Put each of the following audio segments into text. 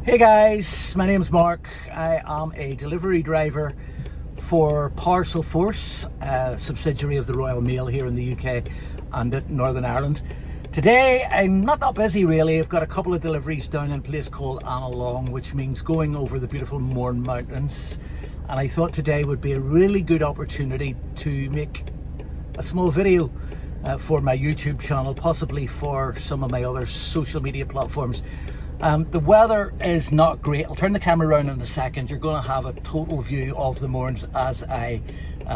Hey guys, my name's Mark. I am a delivery driver for Parcel Force, a subsidiary of the Royal Mail here in the UK and Northern Ireland. Today I'm not that busy really. I've got a couple of deliveries down in a place called Annalong, which means going over the beautiful Mourne Mountains, and I thought today would be a really good opportunity to make a small video for my YouTube channel, possibly for some of my other social media platforms. The weather is not great. I'll turn the camera around in a second. You're going to have a total view of the Mournes as I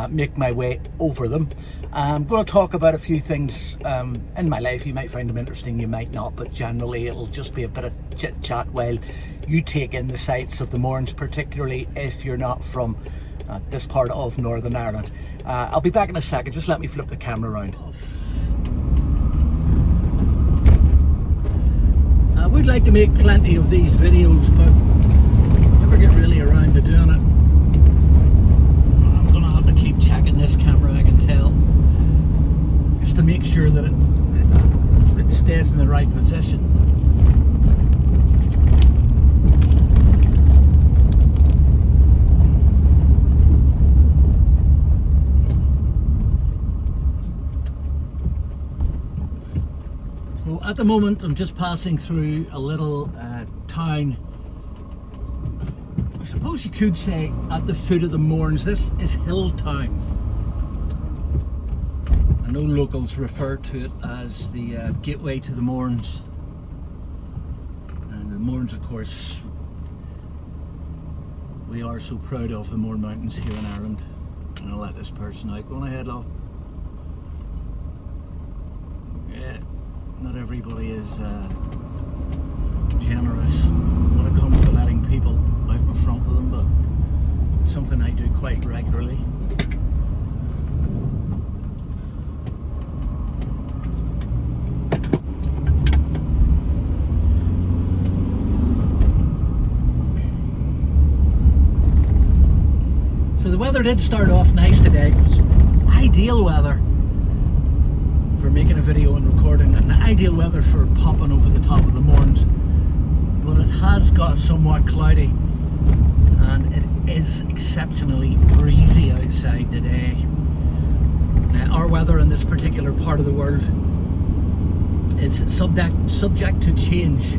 make my way over them. I'm going to talk about a few things in my life. You might find them interesting, you might not, but generally it'll just be a bit of chit chat while you take in the sights of the Mournes, particularly if you're not from this part of Northern Ireland. I'll be back in a second. Just let me flip the camera around. I would like to make plenty of these videos, but never get really around to doing it. I'm going to have to keep checking this camera, I can tell, just to make sure that it stays in the right position. So at the moment I'm just passing through a little town, I suppose you could say at the foot of the Mournes. This is Hilltown. I know locals refer to it as the gateway to the Mournes. And the Mournes, of course, we are so proud of the Mourne Mountains here in Ireland. And I'll let this person out. Go on ahead, love. Yeah. Not everybody is generous when it comes to letting people out in front of them, but it's something I do quite regularly. So the weather did start off nice today. It was ideal weather for making a video and recording, and ideal weather for popping over the top of the Mournes, but it has got somewhat cloudy and it is exceptionally breezy outside today. Now, our weather in this particular part of the world is subject to change.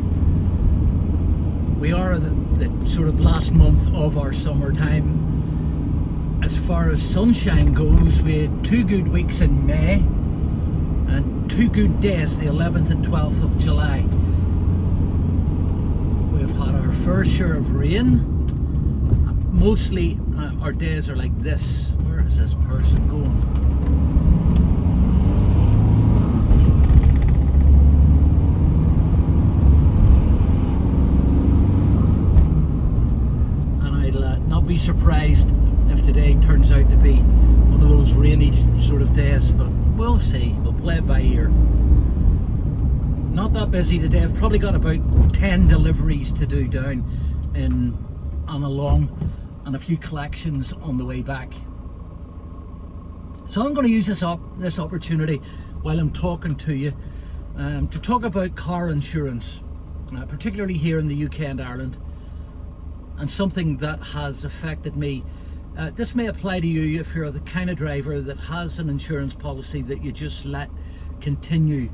We are the sort of last month of our summertime. As far as sunshine goes, we had 2 good weeks in May and 2 good days, the 11th and 12th of July. We've had our fair share of rain. Mostly our days are like this. Where is this person going? And I'll not be surprised if today turns out to be one of those rainy sort of days, but we'll see. We'll play it by ear. Not that busy today. I've probably got about 10 deliveries to do down in Annalong and a few collections on the way back. So I'm going to use this opportunity while I'm talking to you to talk about car insurance, particularly here in the UK and Ireland, and something that has affected me. This may apply to you if you're the kind of driver that has an insurance policy that you just let continue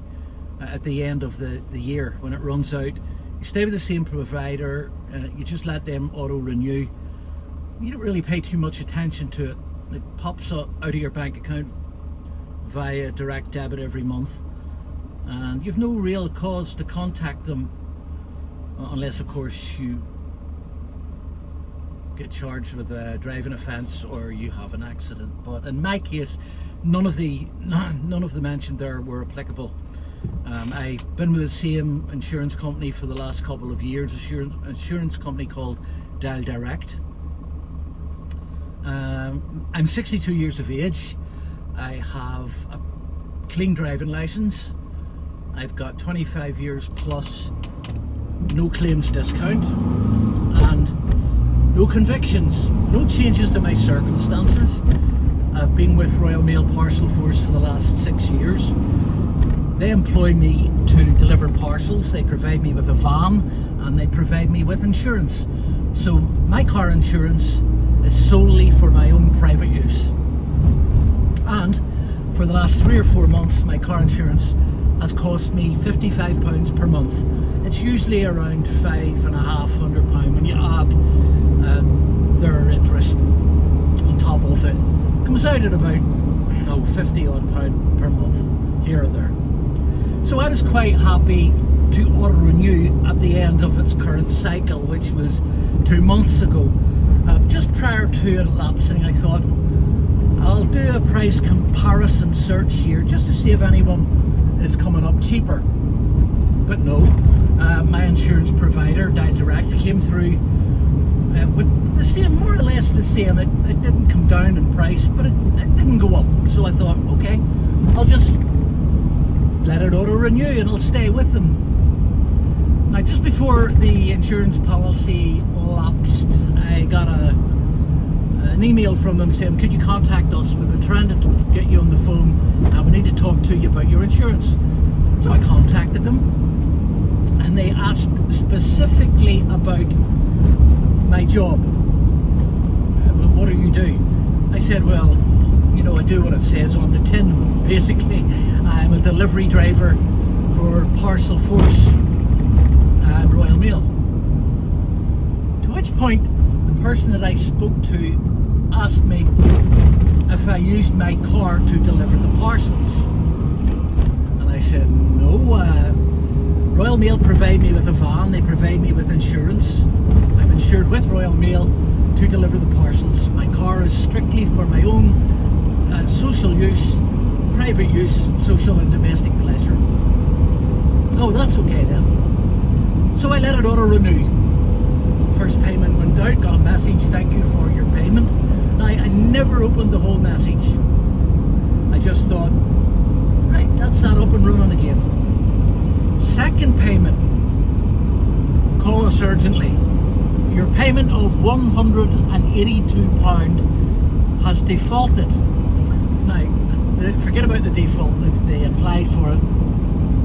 at the end of the year when it runs out. You stay with the same provider, you just let them auto renew. You don't really pay too much attention to it. It pops out of your bank account via direct debit every month, and you've no real cause to contact them unless of course you get charged with a driving offence or you have an accident. But in my case, none of the mentioned there were applicable. I've been with the same insurance company for the last couple of years, insurance company called Dial Direct. I'm 62 years of age. I have a clean driving licence. I've got 25 years plus no claims discount and no convictions, no changes to my circumstances. I've been with Royal Mail Parcel Force for the last 6 years. They employ me to deliver parcels, they provide me with a van, and they provide me with insurance. So my car insurance is solely for my own private use. And for the last 3 or 4 months, my car insurance has cost me £55 per month. It's usually around £550 when you add their interest on top of it. Comes out at about £50 odd per month here or there. So I was quite happy to auto renew at the end of its current cycle, which was 2 months ago. Just prior to it lapsing, I thought I'll do a price comparison search here just to see if anyone is coming up cheaper. But no, my insurance provider, Direct, came through with the same, more or less the same. It didn't come down in price, but it didn't go up. So I thought, okay, I'll just let it auto renew and I'll stay with them. Now, just before the insurance policy lapsed, I got an email from them saying, could you contact us? We've been trying to get you on the phone and we need to talk to you about your insurance. So I contacted them and they asked specifically about my job. Well, what do you do? I said, well, I do what it says on the tin. Basically, I'm a delivery driver for Parcel Force and Royal Mail. To which point, the person that I spoke to asked me if I used my car to deliver the parcels. And I said, no, Royal Mail provide me with a van, they provide me with insurance. I'm insured with Royal Mail to deliver the parcels. My car is strictly for my own social use, private use, social and domestic pleasure. Oh, that's okay then. So I let it auto renew. First payment went out, got a message, thank you for your payment. I never opened the whole message. I just thought, right, that's that up and running again. Second payment, call us urgently. Your payment of £182 has defaulted. Now, forget about the default. They applied for it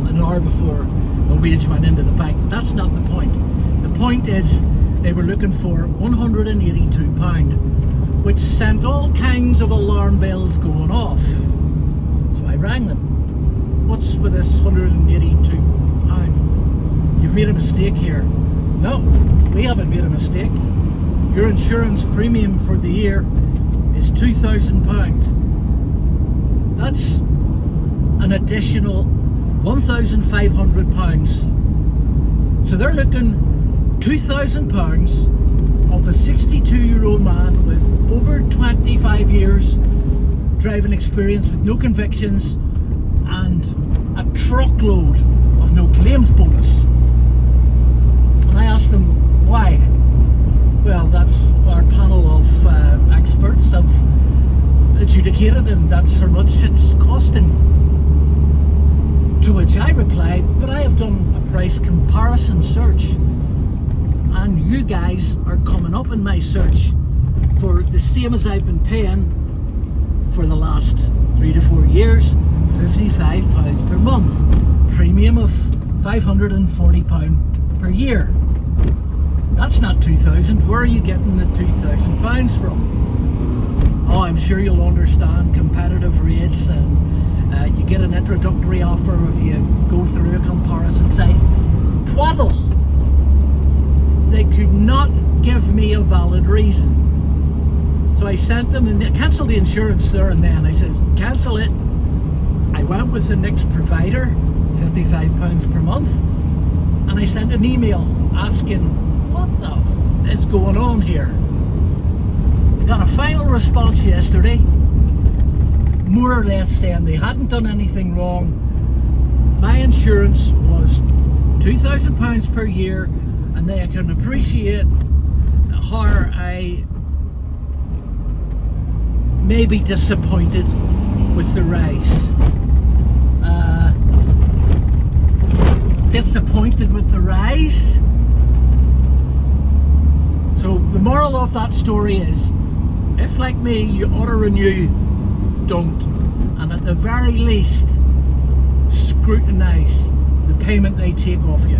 an hour before the wage went into the bank. That's not the point. The point is they were looking for £182, which sent all kinds of alarm bells going off. So I rang them. What's with this £182? You've made a mistake here. No, we haven't made a mistake. Your insurance premium for the year is £2,000. That's an additional £1,500. So they're looking £2,000 of a 62-year-old man with over 25 years driving experience with no convictions and a truckload of no claims bonus. And I asked them why. Well, that's our panel of experts have adjudicated, and that's how much it's costing. To which I replied, but I have done a price comparison search, and you guys are coming up in my search for the same as I've been paying for the last 3 to 4 years, £55 per month, premium of £540 per year. That's not 2,000. Where are you getting the £2,000 from? Oh, I'm sure you'll understand competitive rates, and you get an introductory offer if you go through a comparison site. Twaddle! They could not give me a valid reason. So I sent them, and they cancelled the insurance there and then. I said, cancel it. I went with the next provider, £55 per month, and I sent an email asking, what the f is going on here? I got a final response yesterday, more or less saying they hadn't done anything wrong. My insurance was £2,000 per year, and they can appreciate how I may be disappointed with the rise. Disappointed with the rise? So the moral of that story is, if like me you auto renew, don't. And at the very least, scrutinise the payment they take off you.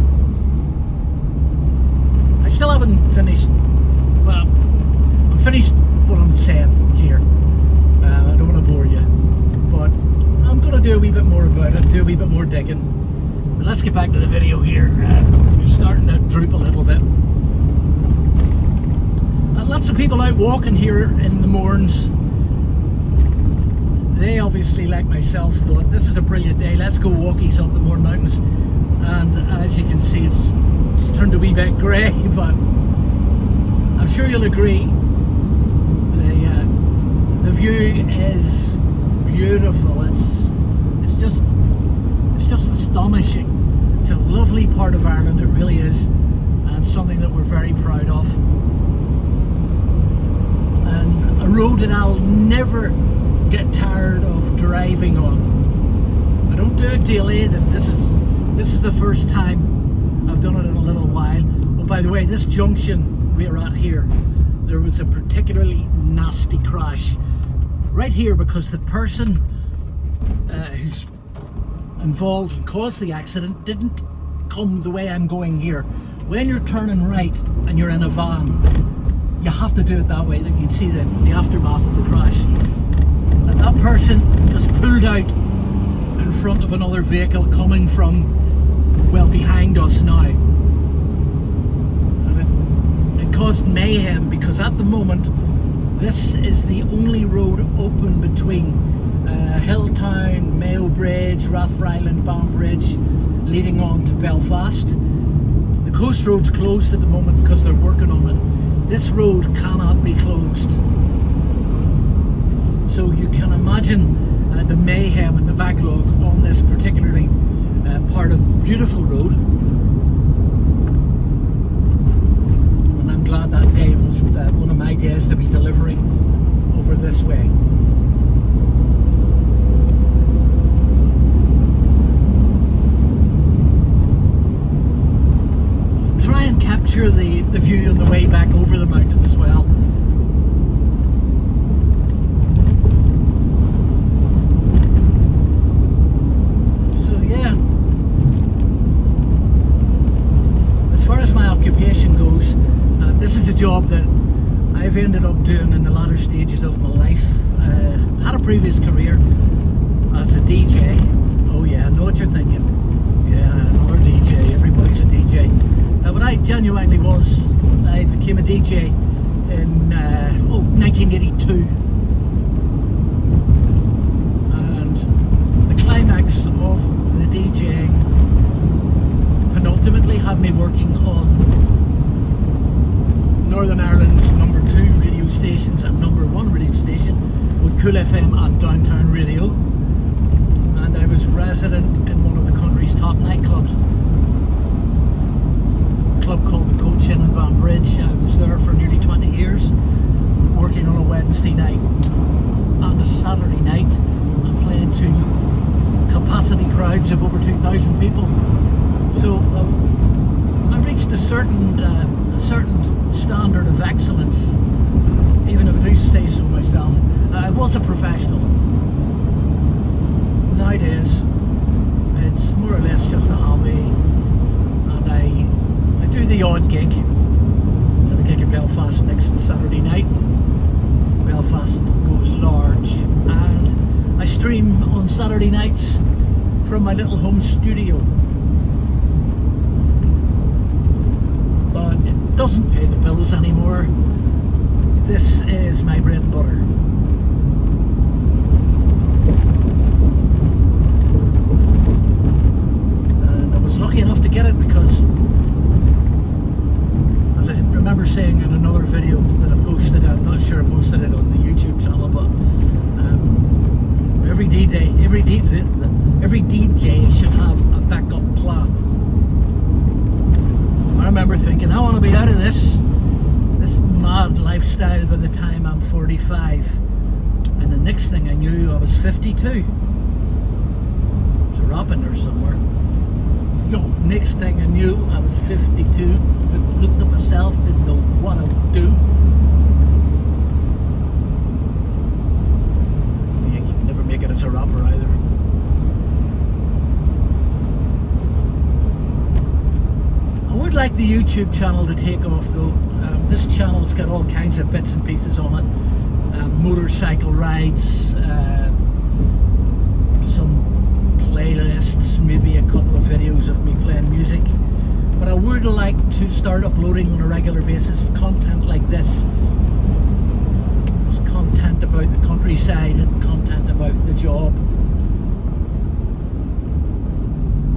I still haven't finished, well, I'm finished what I'm saying here. I don't want to bore you, but I'm going to do a wee bit more about it, do a wee bit more digging. And let's get back to the video here. We're starting to droop a little bit. Lots of people out walking here in the morns. They obviously, like myself, thought this is a brilliant day, let's go walkies up the Mourne Mountains. And as you can see, it's turned a wee bit grey, but I'm sure you'll agree the view is beautiful. It's just astonishing. It's a lovely part of Ireland, it really is, and something that we're very proud of. And a road that I'll never get tired of driving on. I don't do it daily, and this is the first time I've done it in a little while. Oh, by the way, this junction we're at here, there was a particularly nasty crash right here because the person who's involved and caused the accident didn't come the way I'm going here. When you're turning right and you're in a van, you have to do it that way. You can see the aftermath of the crash. And that person just pulled out in front of another vehicle coming from, well, behind us now. And it caused mayhem because at the moment this is the only road open between Hilltown, Mayo Bridge, Rathfriland, Banbridge, leading on to Belfast. The coast road's closed at the moment because they're working on it. This road cannot be closed. So you can imagine the mayhem and the backlog on this particularly part of beautiful road. And I'm glad that day was one of my days to be delivering over this way. Try and capture the view on the way back over the mountain as well. So yeah, as far as my occupation goes, this is a job that I've ended up doing in the latter stages of my life. Had a previous career as a DJ. Oh yeah, I know what you're thinking. Yeah, another DJ, everybody's a DJ. But I genuinely was. I became a DJ in 1982, and the climax of the DJing penultimately had me working on Northern Ireland's #2 radio stations and #1 radio station with Cool FM and Downtown Radio, and I was resident in one of the country's top nightclubs. Club called the Coach Inn in Banbridge. I was there for nearly 20 years, working on a Wednesday night and a Saturday night, and playing to capacity crowds of over 2,000 people. So I reached a certain standard of excellence, even if I do say so myself. I was a professional. Nowadays, it's more or less just a hobby, and I do the odd gig. I'm going to gig in Belfast next Saturday night. Belfast goes large, and I stream on Saturday nights from my little home studio. But it doesn't pay the bills anymore. This is my bread and butter. And I was lucky enough to get it because, as I remember saying in another video that I posted, I'm not sure I posted it on the YouTube channel, but every DJ should have a backup plan. I remember thinking, I want to be out of this mad lifestyle by the time I'm 45, and the next thing I knew I was 52. There's a rap in there somewhere. Next thing I knew I was 52. Looked at myself, didn't know what I would do. You can never make it as a rapper either. like the YouTube channel to take off though. This channel's got all kinds of bits and pieces on it. Motorcycle rides, some playlists, maybe a couple of videos of me playing music. But I would like to start uploading on a regular basis content like this. Content about the countryside and content about the job.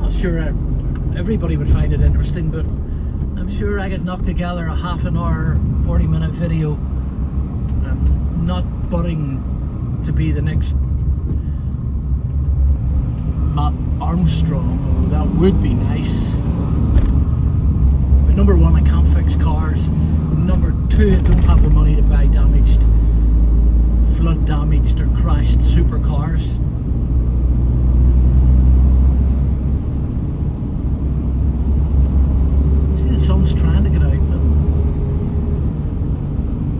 Not sure everybody would find it interesting, but I'm sure I could knock together a half an hour, 40-minute video. I'm not budding to be the next Matt Armstrong, although that would be nice. But number one, I can't fix cars. Number two, I don't have the money to buy damaged, flood damaged or crashed supercars. See, the sun's trying to get out, but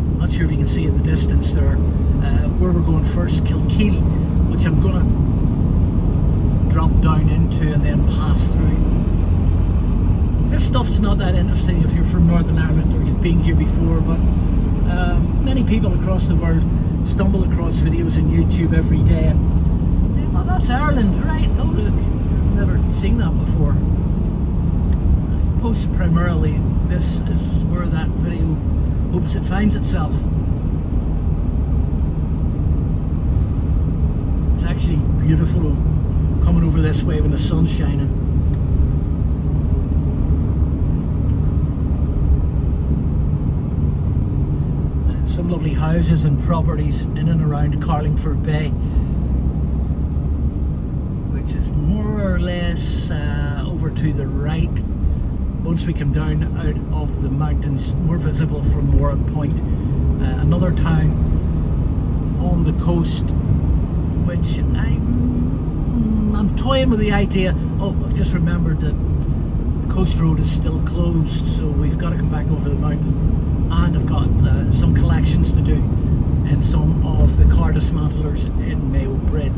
I'm not sure if you can see in the distance there where we're going first, Kilkeel, which I'm gonna drop down into and then pass through. This stuff's not that interesting if you're from Northern Ireland or you've been here before, but many people across the world stumble across videos on YouTube every day and, well, that's Ireland, right? Oh look, never seen that before. I suppose primarily this is where that video hopes it finds itself. It's actually beautiful coming over this way when the sun's shining. Some lovely houses and properties in and around Carlingford Bay, which is more or less over to the right. Once we come down out of the mountains, more visible from Moran Point, another town on the coast, which I'm toying with the idea. Oh, I've just remembered that the coast road is still closed, so we've got to come back over the mountain. And I've got some collections to do in some of the car dismantlers in Mayo Bridge.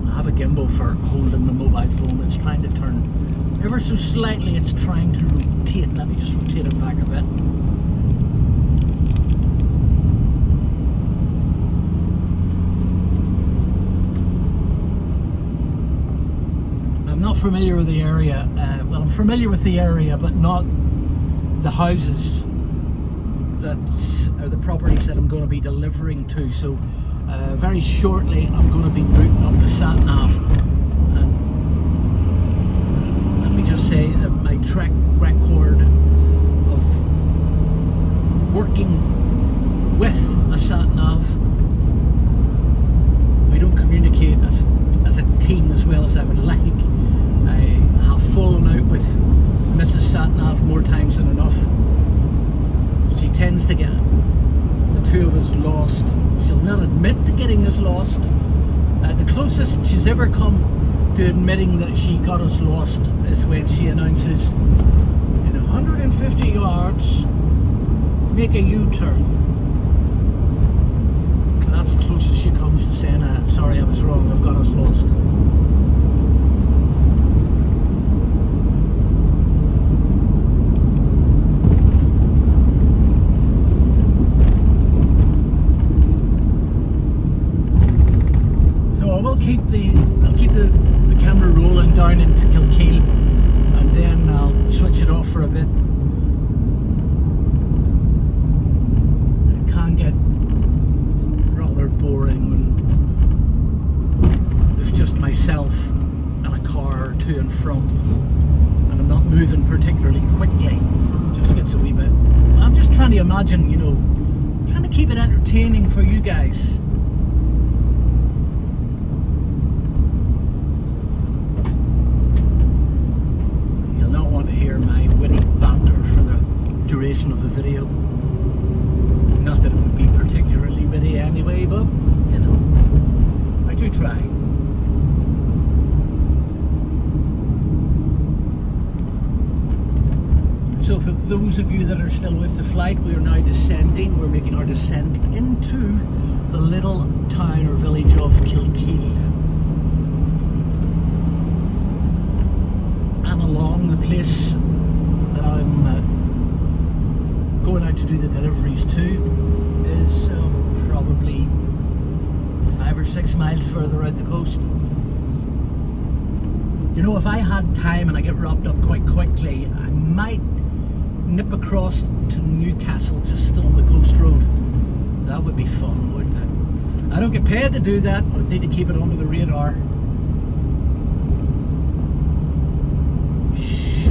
I have a gimbal for holding the mobile phone. It's trying to turn ever so slightly. It's trying to rotate. Let me just rotate it back a bit. Not familiar with the area. Well, I'm familiar with the area, but not the houses that are the properties that I'm going to be delivering to. So very shortly I'm going to be booting up the sat-nav. And let me just say that my track record of working with a sat-nav, we don't communicate as a team as well as I would like. I have fallen out with Mrs. Satnav more times than enough. She tends to get the two of us lost. She'll not admit to getting us lost. The closest she's ever come to admitting that she got us lost is when she announces, in 150 yards, make a U-turn. That's the closest she comes to saying, sorry, I was wrong, I've got us lost. I'll keep the camera rolling down into Kilkeel, and then I'll switch it off for a bit. It can get rather boring when there's just myself and a car or two in front, and I'm not moving particularly quickly. It just gets a wee bit. I'm just trying to imagine, trying to keep it entertaining for you guys. Of the video. Not that it would be particularly witty anyway, but I do try. So for those of you that are still with the flight, we are now descending. We're making our descent into the little town or village of Kilkeel. And along the place that I'm going out to do the deliveries to is probably 5 or 6 miles further out the coast. You know, if I had time and I get wrapped up quite quickly, I might nip across to Newcastle just on the coast road. That would be fun, wouldn't it? I don't get paid to do that. I need to keep it under the radar. Shh.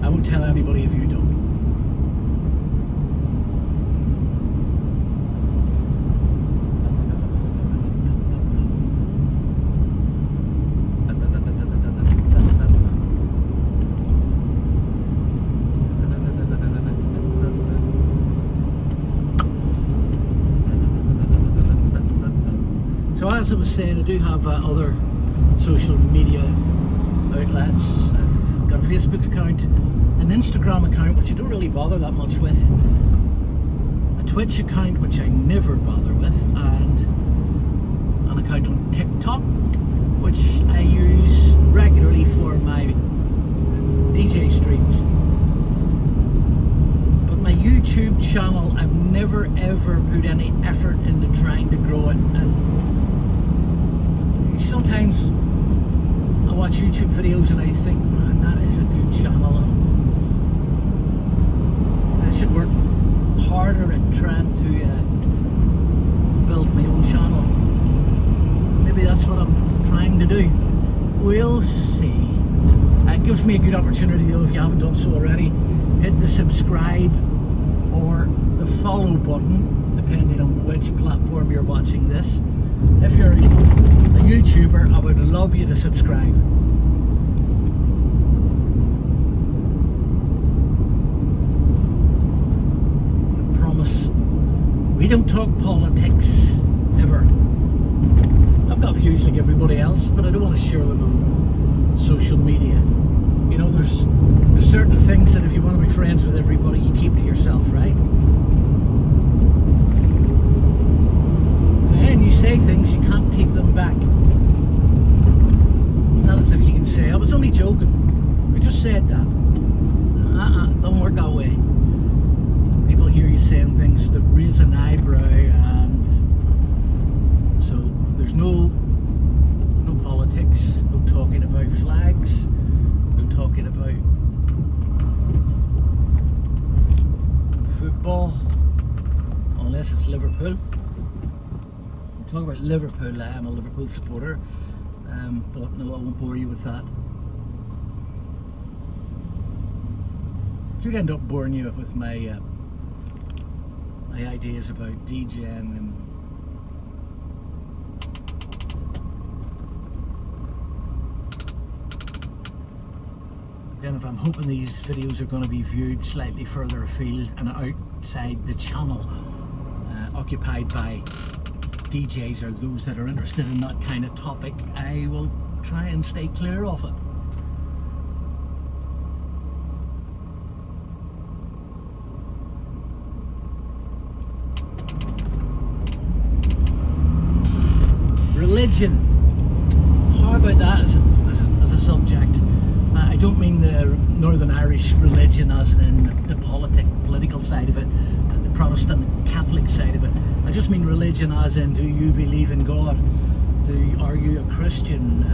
I won't tell anybody if you don't. So as I was saying, I do have other social media outlets. I've got a Facebook account, an Instagram account, which I don't really bother that much with, a Twitch account, which I never bother with, and an account on TikTok, which I use regularly for my DJ streams. But my YouTube channel, I've never ever put any effort into trying to grow it, and sometimes I watch YouTube videos and I think, man, that is a good channel, and I should work harder at trying to build my own channel. Maybe that's what I'm trying to do. We'll see. It gives me a good opportunity though, if you haven't done so already, hit the subscribe or the follow button, depending on which platform you're watching this. If you're a YouTuber, I would love you to subscribe. I promise we don't talk politics ever. I've got views like everybody else, but I don't want to share them on social media. You know, there's certain things that if you want to be friends with everybody, you keep to yourself, right? And you say things, you can't take them back. It's not as if you can say, I was only joking. I just said that. Don't work that way. People hear you saying things that raise an eyebrow, and so there's no politics, no talking about flags, no talking about football, unless it's Liverpool. Talk about Liverpool. I am a Liverpool supporter, but no, I won't bore you with that. Could end up boring you with my my ideas about DJing, and then if I'm hoping these videos are going to be viewed slightly further afield and outside the channel occupied by DJs or those that are interested in that kind of topic, I will try and stay clear of it. Religion. How about that as a subject? I don't mean the Northern Irish religion as in the political side of it, the Protestant Catholic side of it. I just mean religion as in, do you believe in God? Are you a Christian?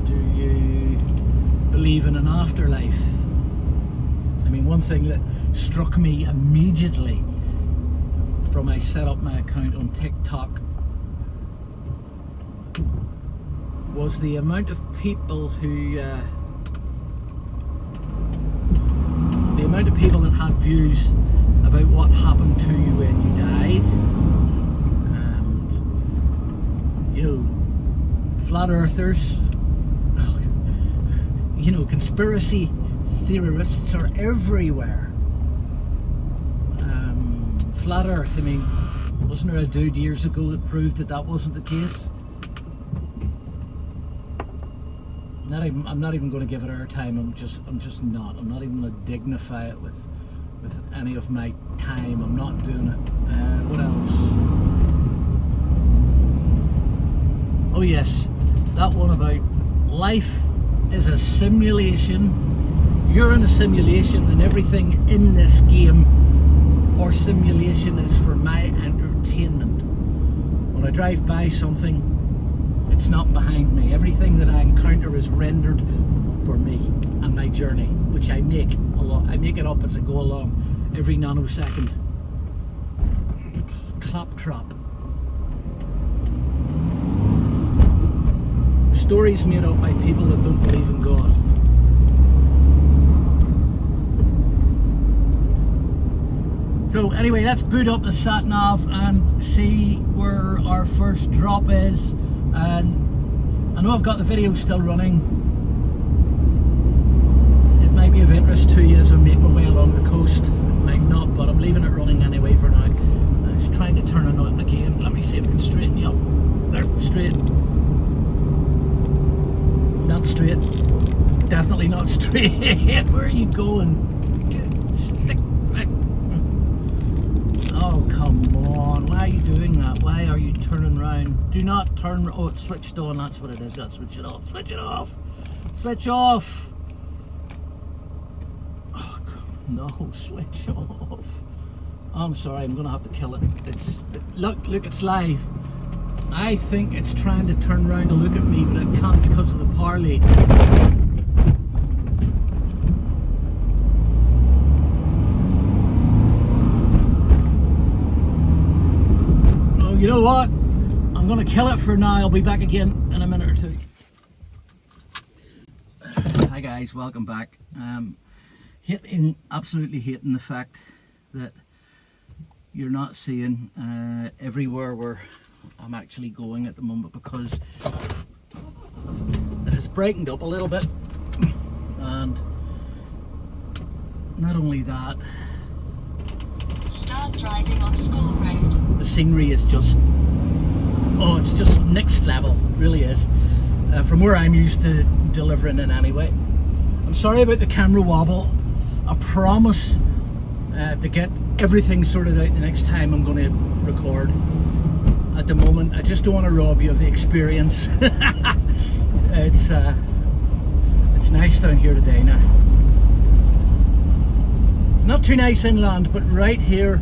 Do you believe in an afterlife? I mean, one thing that struck me immediately from I set up my account on TikTok was the amount of people who that had views about what happened to you when you died, and you know, flat earthers, you know, conspiracy theorists are everywhere. Flat earth, I mean, wasn't there a dude years ago that proved that wasn't the case? I'm not even going to give it airtime. I'm just not. I'm not even going to dignify it with any of my time. I'm not doing it. What else? Oh yes, that one about life is a simulation. You're in a simulation, and everything in this game or simulation is for my entertainment. When I drive by something, it's not behind me. Everything that I encounter is rendered for me and my journey, which I make a lot. I make it up as I go along, every nanosecond. Claptrap. Stories made up by people that don't believe in God. So anyway, let's boot up the sat nav and see where our first drop is. And I know I've got the video still running. It might be of interest to you as I make my way along the coast. It might not, but I'm leaving it running anyway for now. I was trying to turn it on again. Let me see if I can straighten you up. There, straight. Not straight. Definitely not straight. Where are you going? Stick back. Oh, come on. Why are you doing that? Why are you turning around? Do not turn. Oh, it's switched on. That's what it is. Got to switch it off. Switch it off. Switch off. Oh, no, switch off. I'm sorry. I'm going to have to kill it. Look, it's live. I think it's trying to turn around to look at me, but it can't because of the power lead. Oh, you know what? I'm going to kill it for now. I'll be back again in a minute or two. Hi guys, welcome back. Absolutely hating the fact that you're not seeing everywhere where I'm actually going at the moment, because it has brightened up a little bit, and not only that, start driving on School Road. The scenery is just, oh, it's just next level, it really is, from where I'm used to delivering in anyway. I'm sorry about the camera wobble. I promise to get everything sorted out the next time I'm going to record. At the moment, I just don't want to rob you of the experience. It's nice down here today now. Not too nice inland, but right here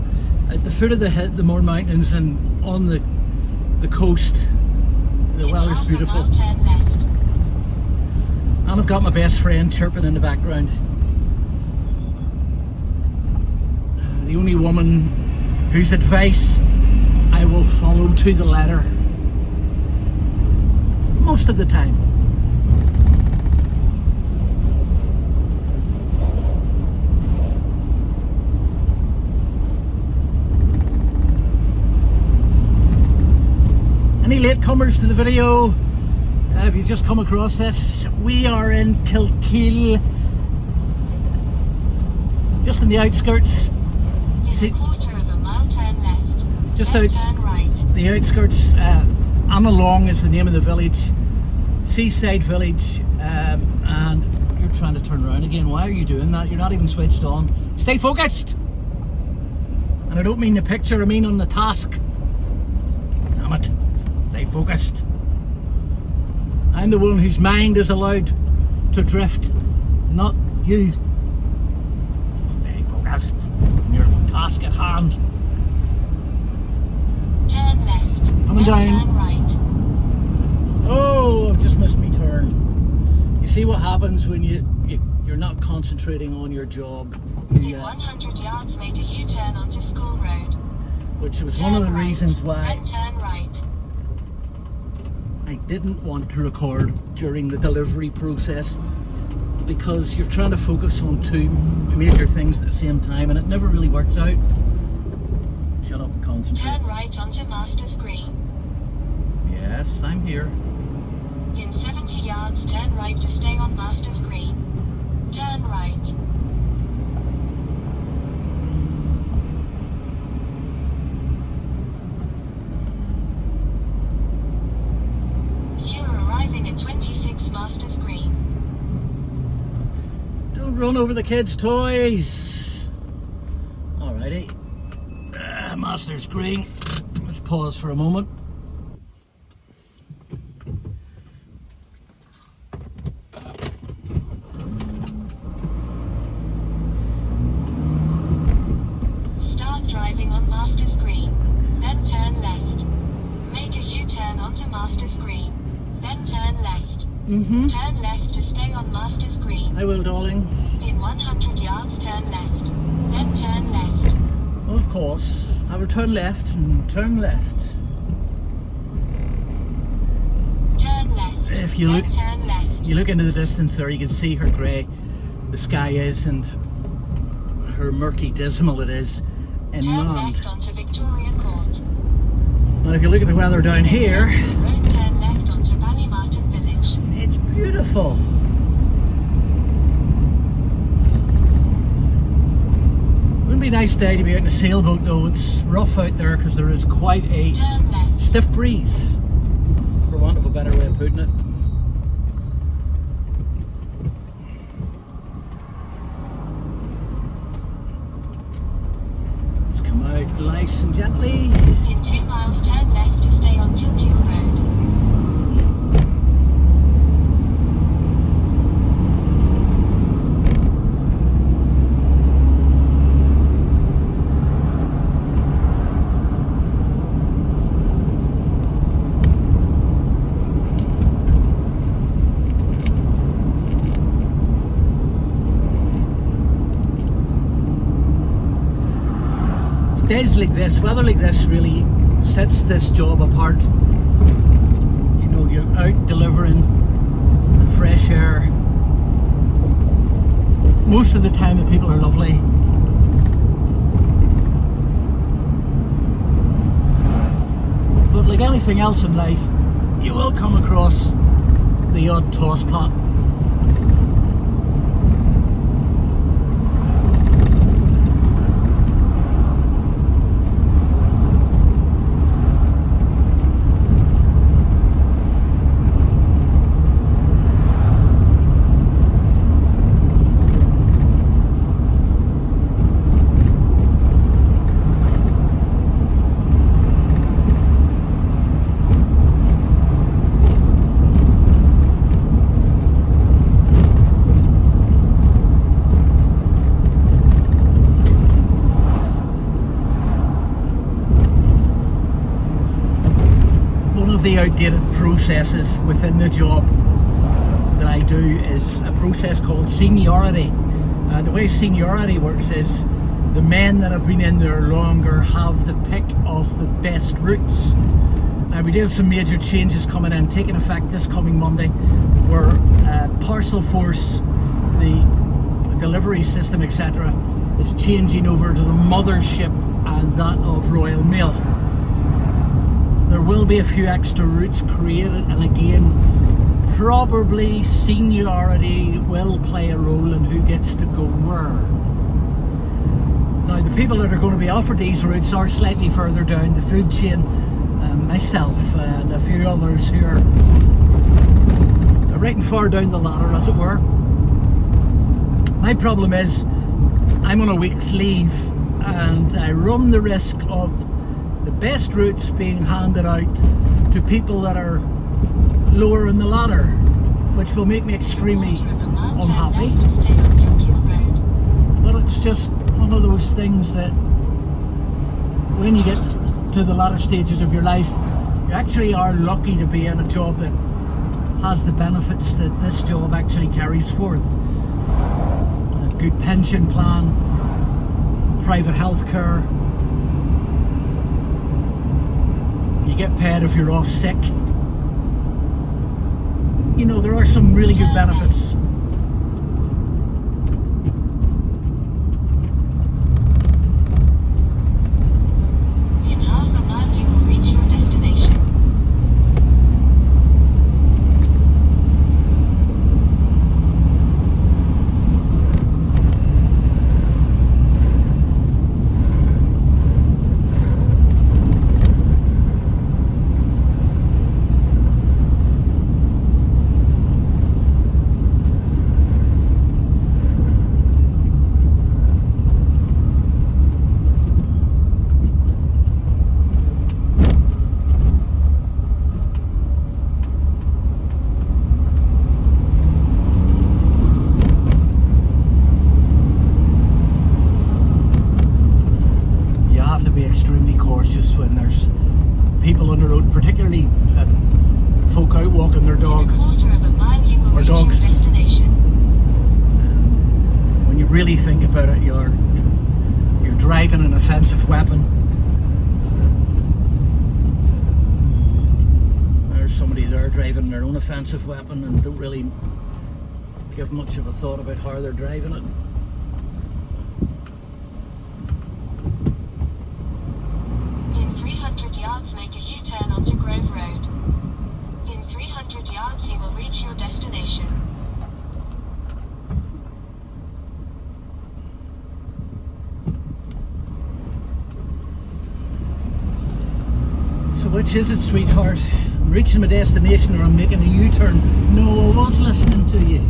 at the foot of the Mourne Mountains and on the coast, the weather's beautiful. And I've got my best friend chirping in the background. The only woman whose advice I will follow to the letter most of the time. Any latecomers to the video? Have you just come across this? We are in Kilkeel, just in the outskirts. In a quarter of a mile, turn left. Just then out turn right. the outskirts. Annalong is the name of the village, seaside village, and you're trying to turn around again. Why are you doing that? You're not even switched on. Stay focused. And I don't mean the picture, I mean on the task. Damn it. Stay focused. I'm the one whose mind is allowed to drift, not you. Stay focused on your task at hand. Turn left. Coming then down. Turn right. Oh, I've just missed me turn. You see what happens when you're not concentrating on your job. In 100 yards, make a U-turn onto School Road. Which was Turn one of the right, reasons why then turn right. I didn't want to record during the delivery process, because you're trying to focus on two major things at the same time and it never really works out. Shut up and concentrate. Turn right onto Masters Green. Yes, I'm here. In 70 yards, turn right to stay on Masters Green. Turn right. You are arriving at 26 Masters Green. Don't run over the kids' toys. Alrighty. Masters Green. Let's pause for a moment. Start driving on Masters Green, then turn left. Make a U-turn onto Masters Green, then turn left. Turn left to stay on Masters Green. I will, darling. In 100 yards, turn left, then turn left. Of course. I will turn left and turn left. Turn left. If you then look, turn left. you look into the distance there, you can see how grey the sky is and how murky, dismal it is Turn inland. left onto Victoria Court. Now, if you look at the weather down here, The road turn left onto Ballymartin Village. it's beautiful. Wouldn't be a nice day to be out in a sailboat though. It's rough out there because there is quite a Turn left. stiff breeze, for want of a better way of putting it. Let's come out nice and gently. In 2 miles, turn left to stay on Kilkeel Road. Days like this, weather like this really sets this job apart. You know, you're out delivering the fresh air. Most of the time the people are lovely. But like anything else in life, you will come across the odd tosspot. The outdated processes within the job that I do is a process called seniority. The way seniority works is the men that have been in there longer have the pick of the best routes. Now we do have some major changes coming in, taking effect this coming Monday, where Parcel Force, the delivery system, etc., is changing over to the mothership and that of Royal Mail. There will be a few extra routes created, and again, probably seniority will play a role in who gets to go where. Now, the people that are going to be offered these routes are slightly further down the food chain. Myself and a few others who are right and far down the ladder, as it were. My problem is, I'm on a week's leave, and I run the risk of the best routes being handed out to people that are lower in the ladder, which will make me extremely unhappy. But it's just one of those things that when you get to the latter stages of your life, you actually are lucky to be in a job that has the benefits that this job actually carries forth. A good pension plan, private health care. You get paid if you're off sick. You know, there are some really good benefits. In half a mile you will reach your destination. extremely cautious when there's people on the road, particularly folk out walking their dog. In a quarter of a mile, you will Or reach dogs. your destination. When you really think about it, you're driving an offensive weapon. There's somebody there driving their own offensive weapon and don't really give much of a thought about how they're driving it. In 300 yards, make a U-turn onto Grove Road. In 300 yards, you will reach your destination. So which is it, sweetheart? I'm reaching my destination or I'm making a U-turn? No, I was listening to you.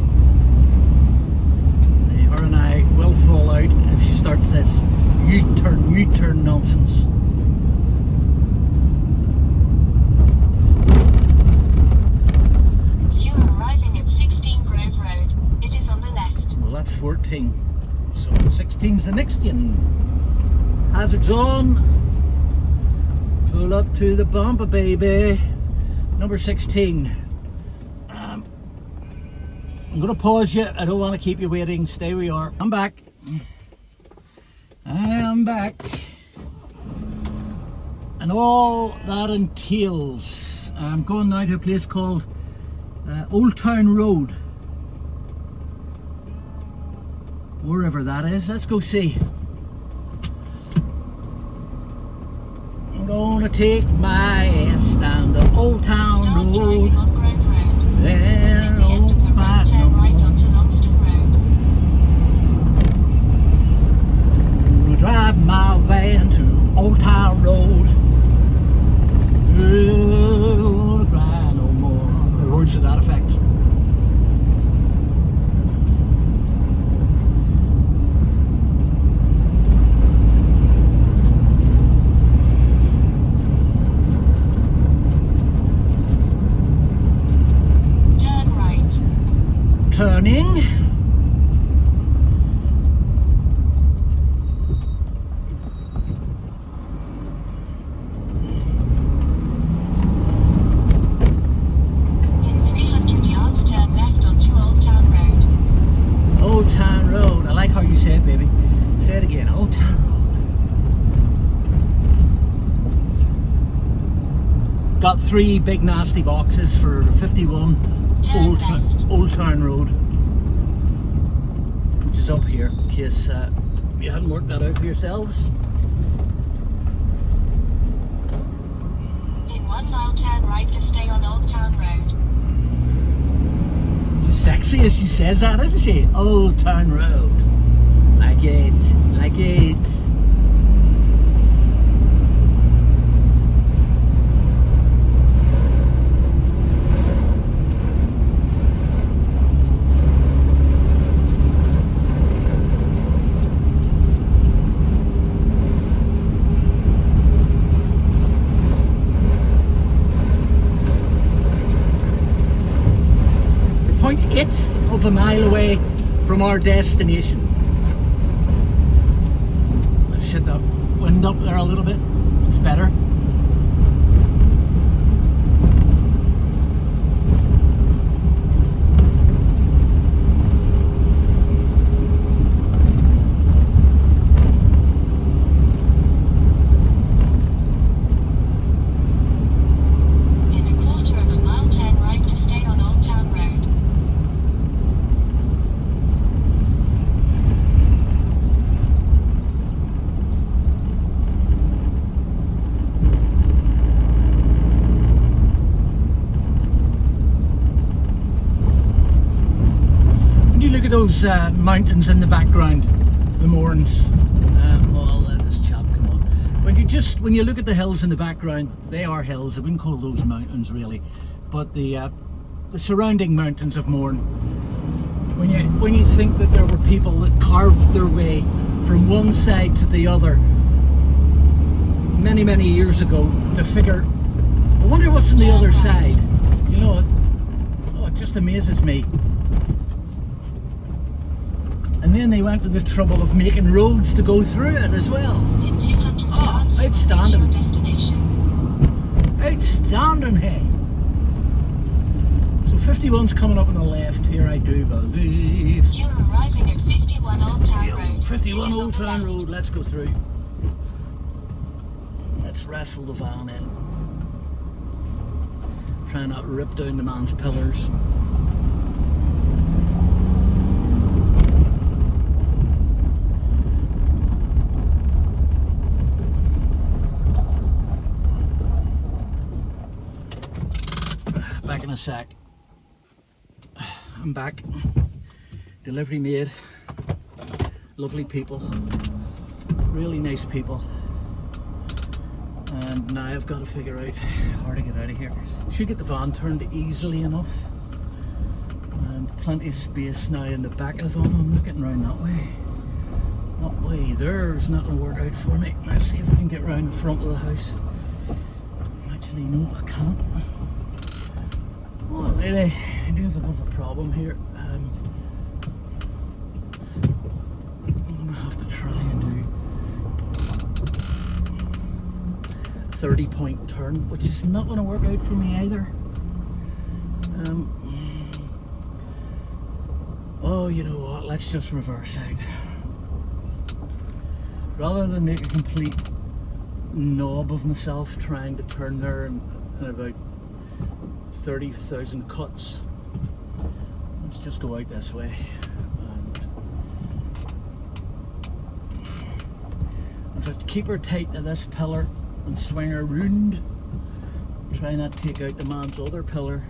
Her and I will fall out if she starts this U-turn nonsense. You are arriving at 16 Grove Road. It is on the left. Well, that's 14. So 16's the next one. Hazards on. Pull up to the bumper, baby. Number 16. I'm going to pause you. I don't want to keep you waiting. Stay where you are. I'm back. I am back. And all that entails. I'm going now to a place called Old Town Road. Wherever that is. Let's go see. I'm gonna take my ass down the Old Town Start Road. driving on Grove Road. There, At the end of the road, back turn no right more. onto Longston Road. Gonna drive my van to Old Town Road. Gonna cry no more. Or words to that effect. Turn right. Turning. In 300 yards, turn left onto Old Town Road. Old Town Road. I like how you say it, baby. Say it again. Old Town Road. Got 3 big nasty boxes for 51 Turn Old left. Town Road, which is up here, in case you hadn't worked that out for yourselves. In 1 mile, turn right to stay on Old Town Road. She's sexy as she says that, isn't she? Old Town Road. Like it. Like it. We're 0.8 of a mile away from our destination. Let's shut that wind up there a little bit. It's better. In a quarter of a mile, turn right to stay on Old Town Road. When you look at those mountains in the background, the Mourns, this chap, come on. When you look at the hills in the background, they are hills. I wouldn't call those mountains really, but the surrounding mountains of Mourne. When you think that there were people that carved their way from one side to the other many years ago to figure, I wonder what's on the other side. You know, it just amazes me. And then they went to the trouble of making roads to go through it as well. In 200 Oh, yards, you will wondering, hey. So 51's coming up on the left here, I do believe. You're arriving at 51 Old Town Road. 51 It is on Old the Town left. Road, let's go through. Let's wrestle the van in. Try not to rip down the man's pillars. Back in a sec. I'm back. Delivery made. Lovely people. Really nice people. And now I've got to figure out how to get out of here. Should get the van turned easily enough. And plenty of space now in the back of the van. I'm not getting around that way. That way there's not going to work out for me. Let's see if I can get around the front of the house. Actually, no, I can't. Well, really, I do have a bit of a problem here. I'm going to have to try and do a 30-point turn, which is not going to work out for me either. Oh, you know what? Let's just reverse out. Rather than make a complete knob of myself trying to turn there in about 30,000 cuts. Let's just go out this way. And if I keep her tight to this pillar and swing her round, try not to take out the man's other pillar.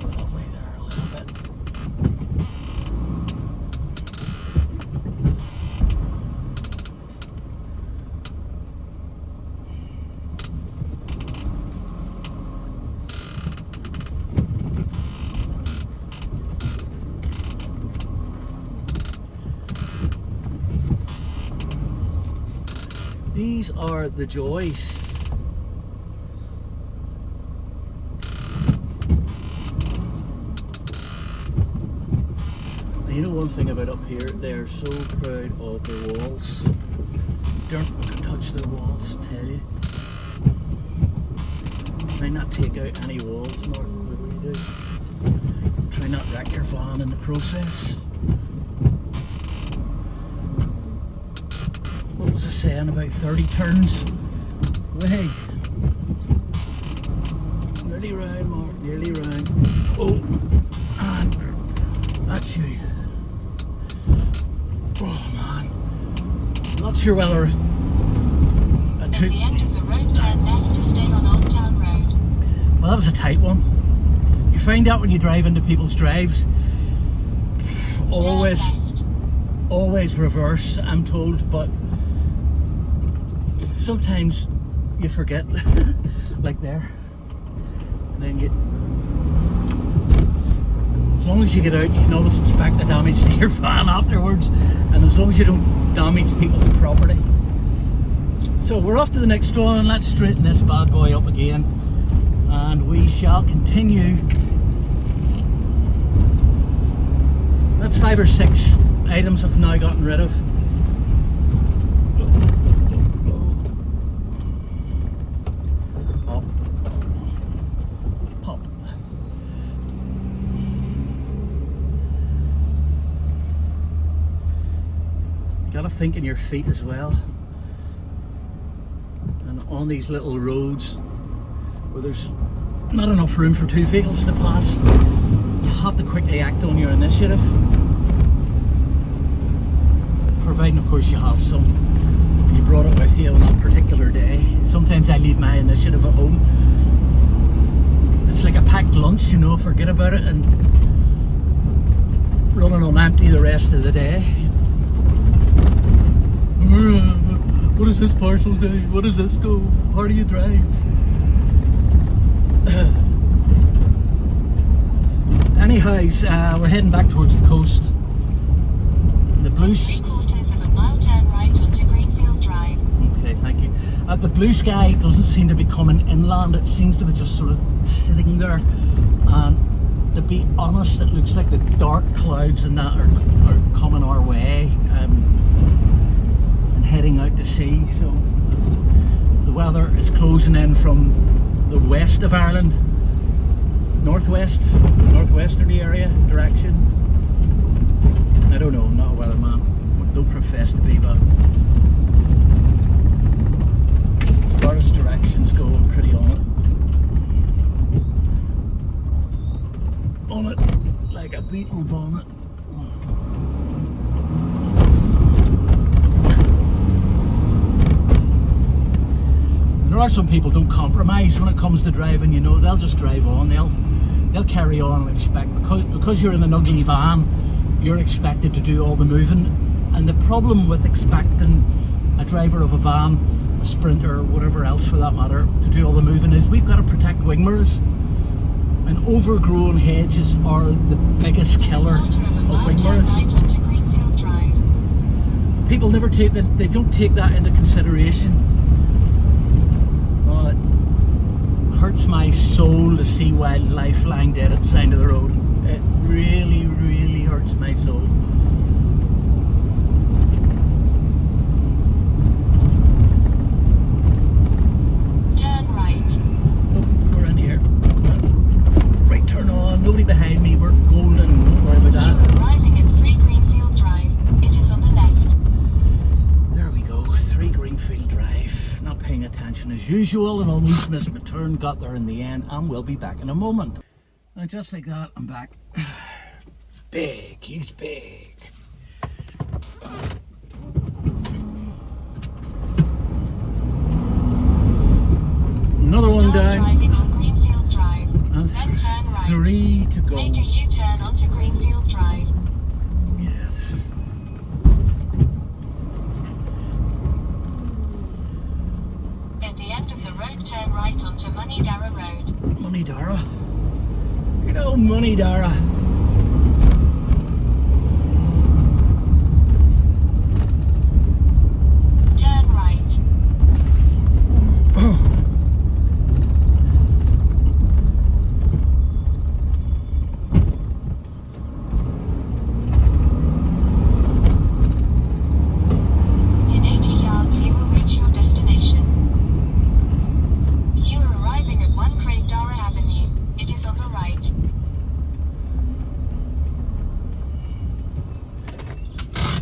That way there a little bit. These are the joys. You know one thing about up here, they're so proud of their walls. Don't touch their walls, tell you. Try not to take out any walls, Mark, whatever you do. Try not to wreck your van in the process. What was I saying about 30 turns? Way. Nearly round, Mark, nearly round. Oh, and that's you. Oh man. Not sure whether I At the end of the road, turn left to stay on Old Town Road. Well, that was a tight one. You find out when you drive into people's drives. Always, Turn left. always reverse, I'm told, but sometimes you forget, like there, and then as long as you get out, you can always inspect the damage to your van afterwards, and as long as you don't damage people's property. So we're off to the next one. Let's straighten this bad boy up again, and we shall continue. That's 5 or 6 items I've now gotten rid of. Gotta think in your feet as well. And on these little roads where there's not enough room for 2 vehicles to pass, you have to quickly act on your initiative. Providing, of course, you have some. You brought it with you on that particular day. Sometimes I leave my initiative at home. It's like a packed lunch, you know, forget about it and running on empty the rest of the day. What does this parcel do? What does this go? How do you drive? Anyhows, we're heading back towards the coast. The blue... 3/4 of a mile, turn right onto Greenfield Drive. Okay, thank you. The blue sky doesn't seem to be coming inland. It seems to be just sort of sitting there. And to be honest, it looks like the dark clouds and that are coming our way. Heading out to sea, so the weather is closing in from the west of Ireland, northwesterly area direction. I don't know, I'm not a weatherman, don't profess to be, but as far as directions go, I'm pretty on it like a beetle bonnet. There are some people who don't compromise when it comes to driving, you know, they'll just drive on, they'll carry on and expect, because you're in an ugly van, you're expected to do all the moving. And the problem with expecting a driver of a van, a Sprinter, or whatever else for that matter, to do all the moving is we've got to protect wing mirrors. And overgrown hedges are the biggest killer of wing mirrors. People never take that, they don't take that into consideration. It hurts my soul to see wildlife lying dead at the side of the road. It really, really hurts my soul. Turn right. Oh, we're in here. Right turn on, nobody behind me, we're golden, don't worry about that. You are arriving at 3 Greenfield Drive. It is on the left. There we go, 3 Greenfield Drive. Not paying attention as usual and almost missed my turn, got there in the end, and we'll be back in a moment. And just like that, I'm back. Big, he's big. Another one Start down. driving on Greenfield Drive. And Then turn right. 3 to go. Make a U-turn onto Greenfield Drive. Yes. At the end of the road, turn right onto Moneydara Road. Moneydara. Good old Moneydara. Turn right. In 80 yards, you will reach your destination. You are arriving at 1 Craigdara Avenue. It is on the right.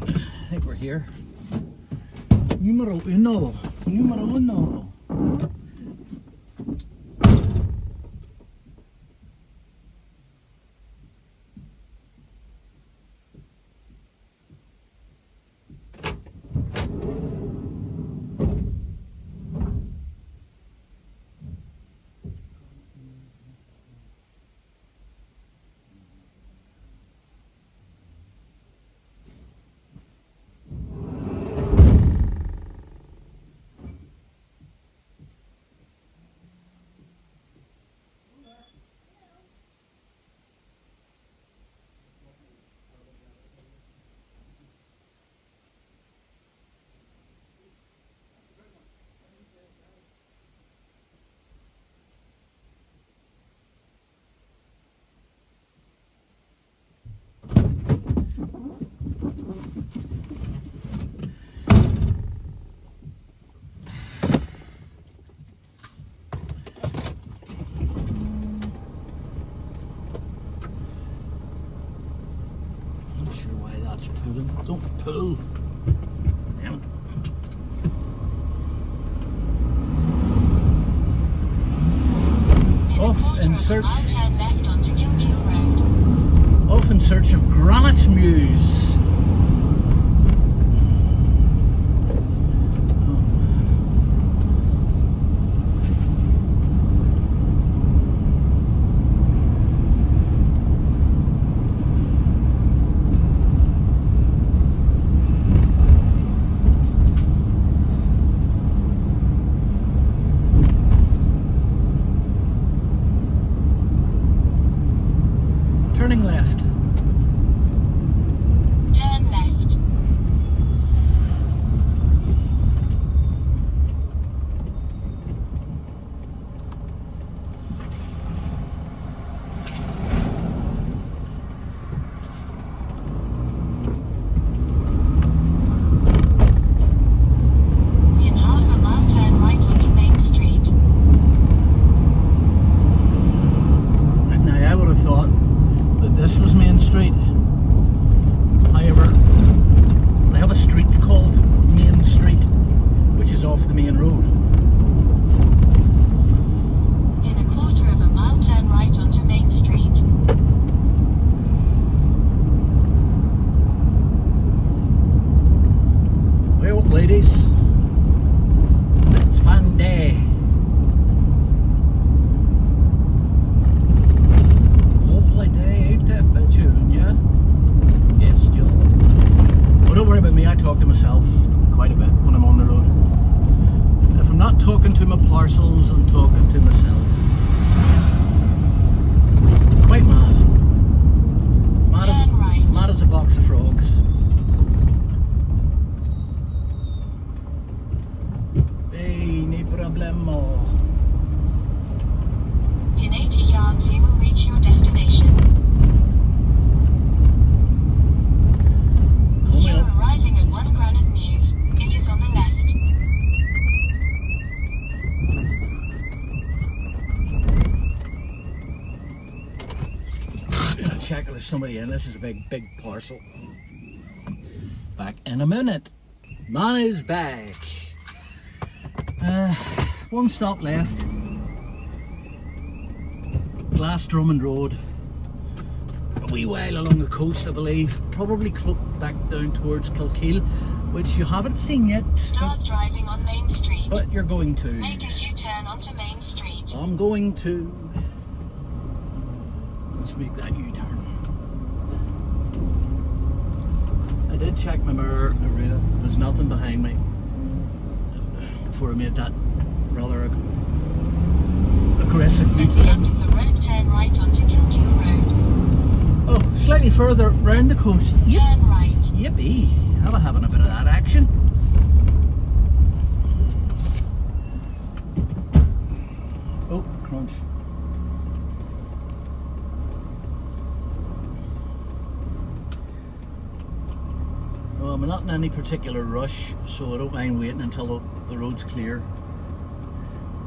I think we're here. Numero uno. Numero uno. Not sure why that's pulling. Don't pull. Damn it. In a Off quarter in of a search. mile, turn left onto Gilgill Road. Off in search of Granite Mews. Turning left. ladies. It's fun day. Lovely day out there, Petunia. Yes, Joe. Well, don't worry about me, I talk to myself quite a bit when I'm on the road. If I'm not talking to my parcels, I'm talking to myself. Quite mad. Mad as a box of frogs. Hey, no problemo. In 80 yards you will reach your destination. You are arriving at 1 Granite Mews. It is on the left. Check if there's somebody in. This is a big parcel. Back in a minute. Man is back. One stop left. Glasdrumond Road. A wee while along the coast, I believe. Probably back down towards Kilkeel, which you haven't seen yet. Start driving on Main Street. But you're going to. Make a U-turn onto Main Street. I'm going to. Let's make that U-turn. I did check my mirror. There's nothing behind me before I made that rather aggressive At the U-turn. end of the road, turn right onto Kilkeel Road. Oh, slightly further round the coast. Yep. Turn right. Yippee. I'm having a bit of that action. Oh, crunch. Well, I'm not in any particular rush, so I don't mind waiting until the road's clear.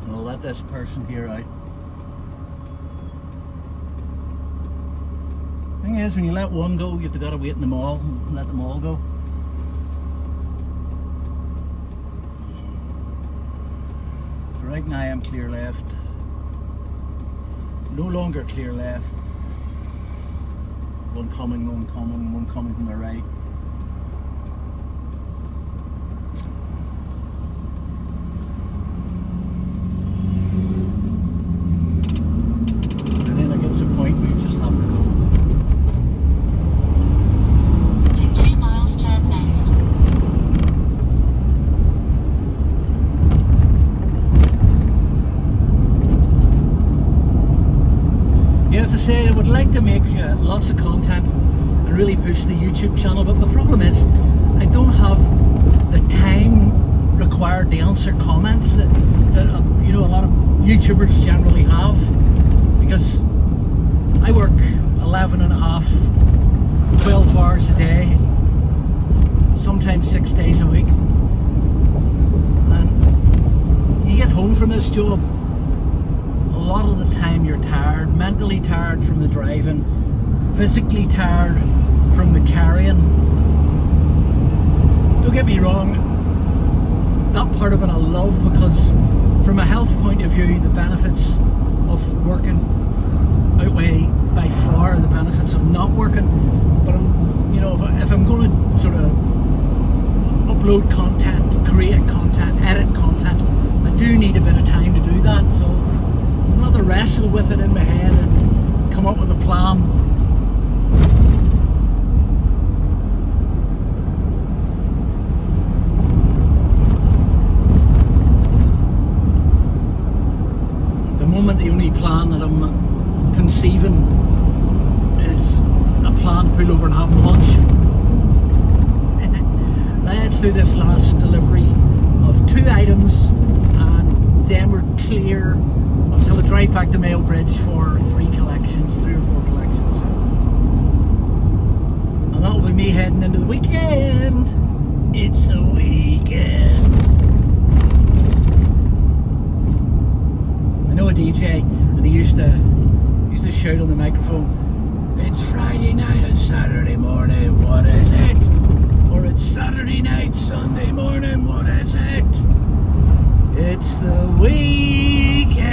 And I'll let this person here out. Thing is, when you let one go, you've got to wait in them all and let them all go. So right now I'm clear left. No longer clear left. One coming from the right. And then it gets a point where you just have to go. In 2 miles, turn left. Yeah, as I say, I would like to make lots of content and really push the YouTube channel, but the problem is I don't have the time required to answer comments that you know, a lot of YouTubers generally have, because I work 11 and a half, 12 hours a day, sometimes 6 days a week, and you get home from this job, a lot of the time you're tired, mentally tired from the driving, physically tired from the carrying. Don't get me wrong, that part of it I love, because from a health point of view the benefits of working outweigh by far the benefits of not working. But you know, if I'm going to sort of upload content, create content, edit content, I do need a bit of time to do that, so I'm going to wrestle with it in my head and come up with a plan. At the moment, the only plan that I'm conceiving is a plan to pull over and have lunch. Let's do this last delivery of 2 items and then we're clear until I drive back to Mayo Bridge for 3 or 4 collections. And that'll be me heading into the weekend. It's the weekend. I know a DJ and he used to shout on the microphone, "It's Friday night and Saturday morning, what is it?" Or "It's Saturday night, Sunday morning, what is it?" It's the weekend.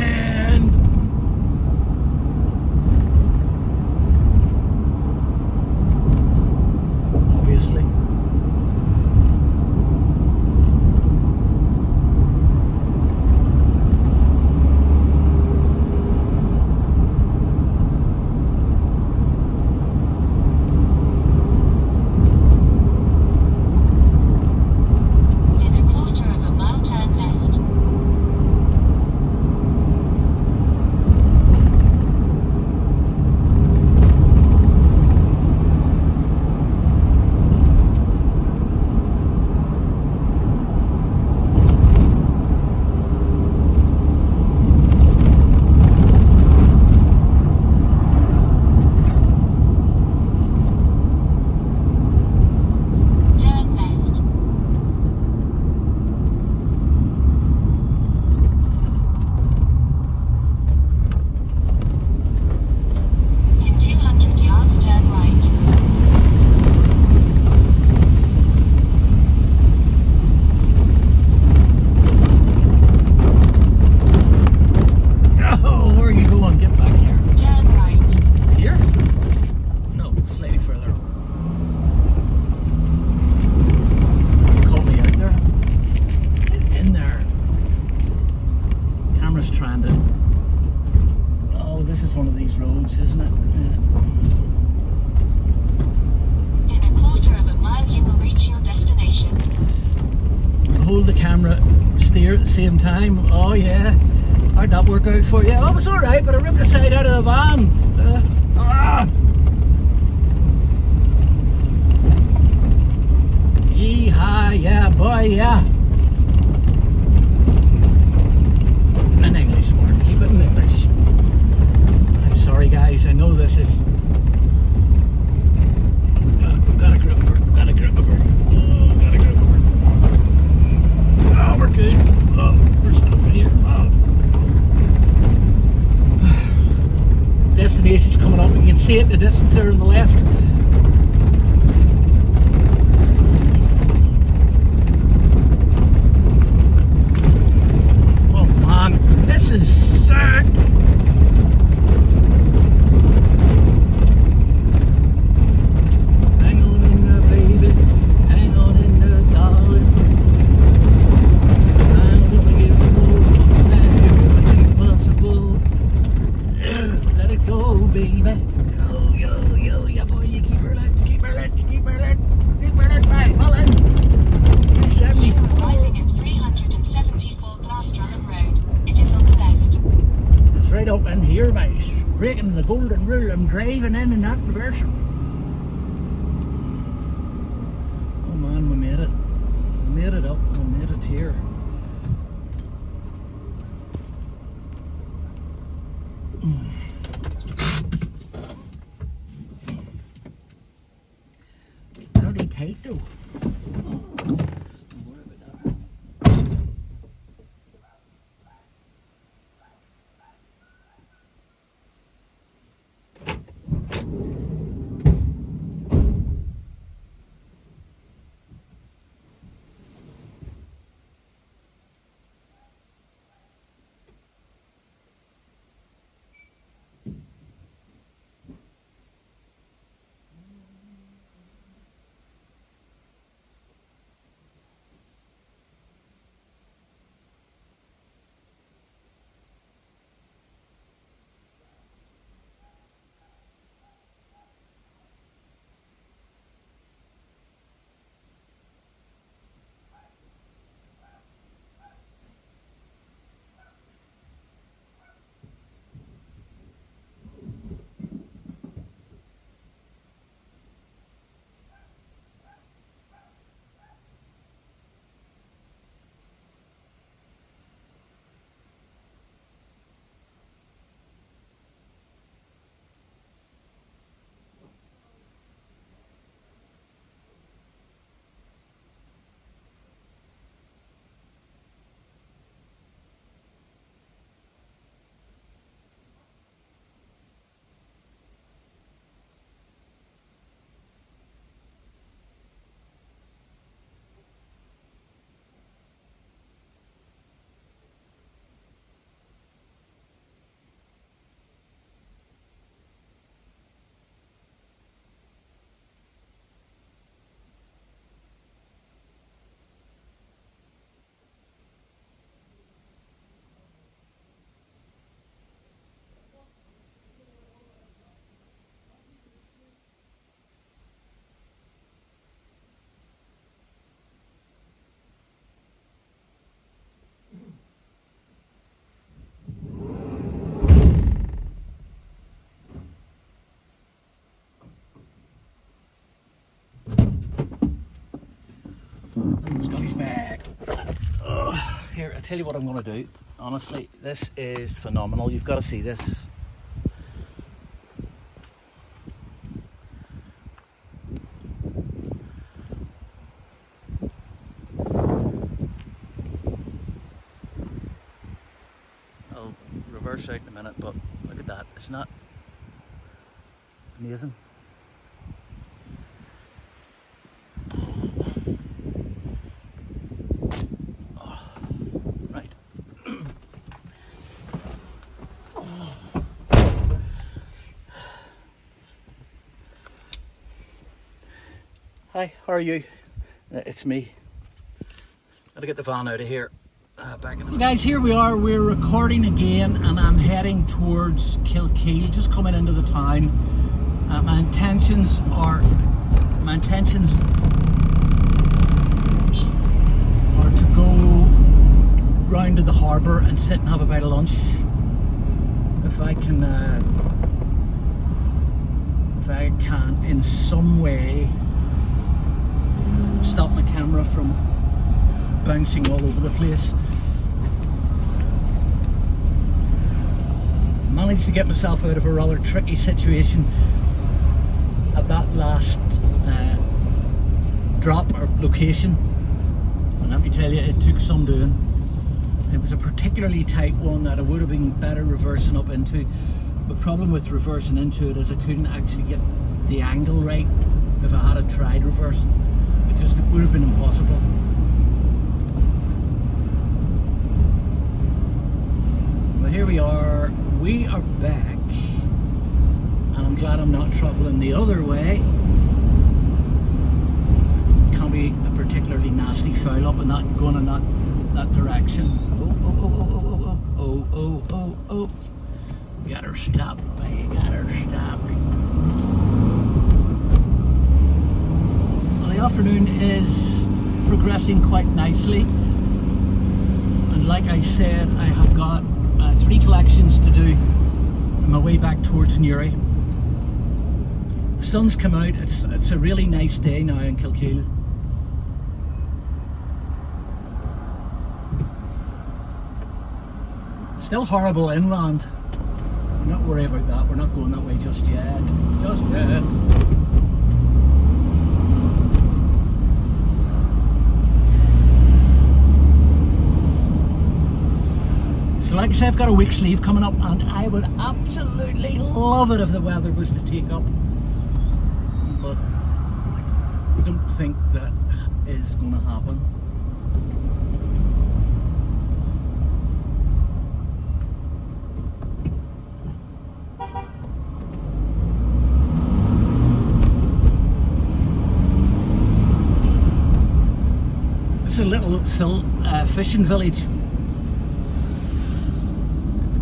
Obviously. hold the camera, steer at the same time. Oh yeah, how'd that work out for you? Oh, it was alright, but I ripped the side out of the van. Yeehaw, yeah boy, yeah. An English word, keep it in English. I'm sorry guys, I know this is... Gotta grip over, gotta grip over. Oh, gotta grip over. Oh, we're good. Oh, we're still here. Oh. Destination's coming up. You can see it in the distance there on the left. Oh man, this is sick. Hang on in there, baby. Hang on in there, darling. I'm gonna give you more than everything possible. Let it go, baby. Yo, yeah, boy, you keep her lit, keep her lit, keep her lit, keep her lit, right, well then. You are arriving at 374 Glasdrummer Road. It is on the left. It's right up in here, mate. Breaking the golden rule. I'm driving in that reversal. Oh man, we made it. We made it up. We made it here. Bloody tight though. Scotty's back. Here, I'll tell you what I'm going to do. Honestly, this is phenomenal. You've got to see this. I'll reverse out in a minute, but look at that. Isn't that amazing? Hi, how are you? It's me. Gotta get the van out of here. Back in. So guys, here we are. We're recording again, and I'm heading towards Kilkeel, just coming into the town. My intentions are to go the harbour and sit and have a bite of lunch. If I can in some way stop my camera from bouncing all over the place. Managed to get myself out of a rather tricky situation at that last drop or location, and let me tell you, it took some doing. It was a particularly tight one that I would have been better reversing up into. The problem with reversing into it is I couldn't actually get the angle right if I had tried reversing. It just would have been impossible. But here we are back, and I'm glad I'm not travelling the other way. It can be a particularly nasty foul up and not going in that direction. Oh. Gotta stop, man, gotta stop. Well, the afternoon is progressing quite nicely, and like I said, I have got 3 collections to do on my way back towards Newry. The sun's come out, it's a really nice day now in Kilkeel. Still horrible inland. Not worry about that, we're not going that way just yet. So like I said, I've got a week's leave coming up, and I would absolutely love it if the weather was to take up, but I don't think that is going to happen. It's a little fishing village.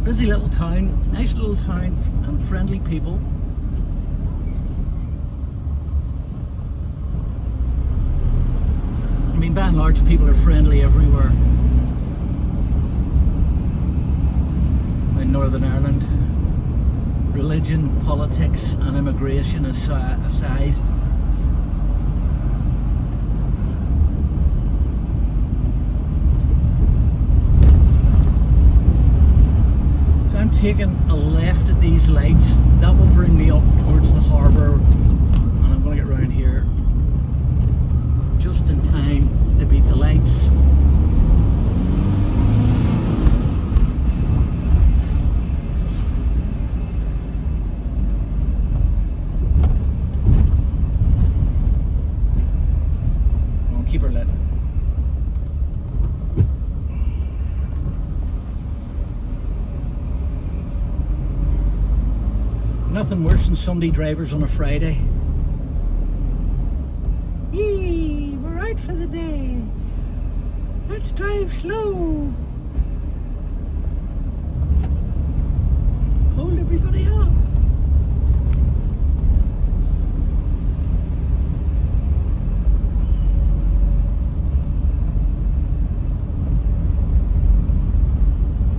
Busy little town, nice little town, and friendly people. I mean, by and large, people are friendly everywhere in Northern Ireland. Religion, politics, and immigration aside. Taking a left at these lights, that will bring me up towards the harbour, and I'm going to get round here just in time to beat the lights. I'll keep her lit. Nothing worse than Sunday drivers on a Friday. Yee, we're out for the day. Let's drive slow. Hold everybody up.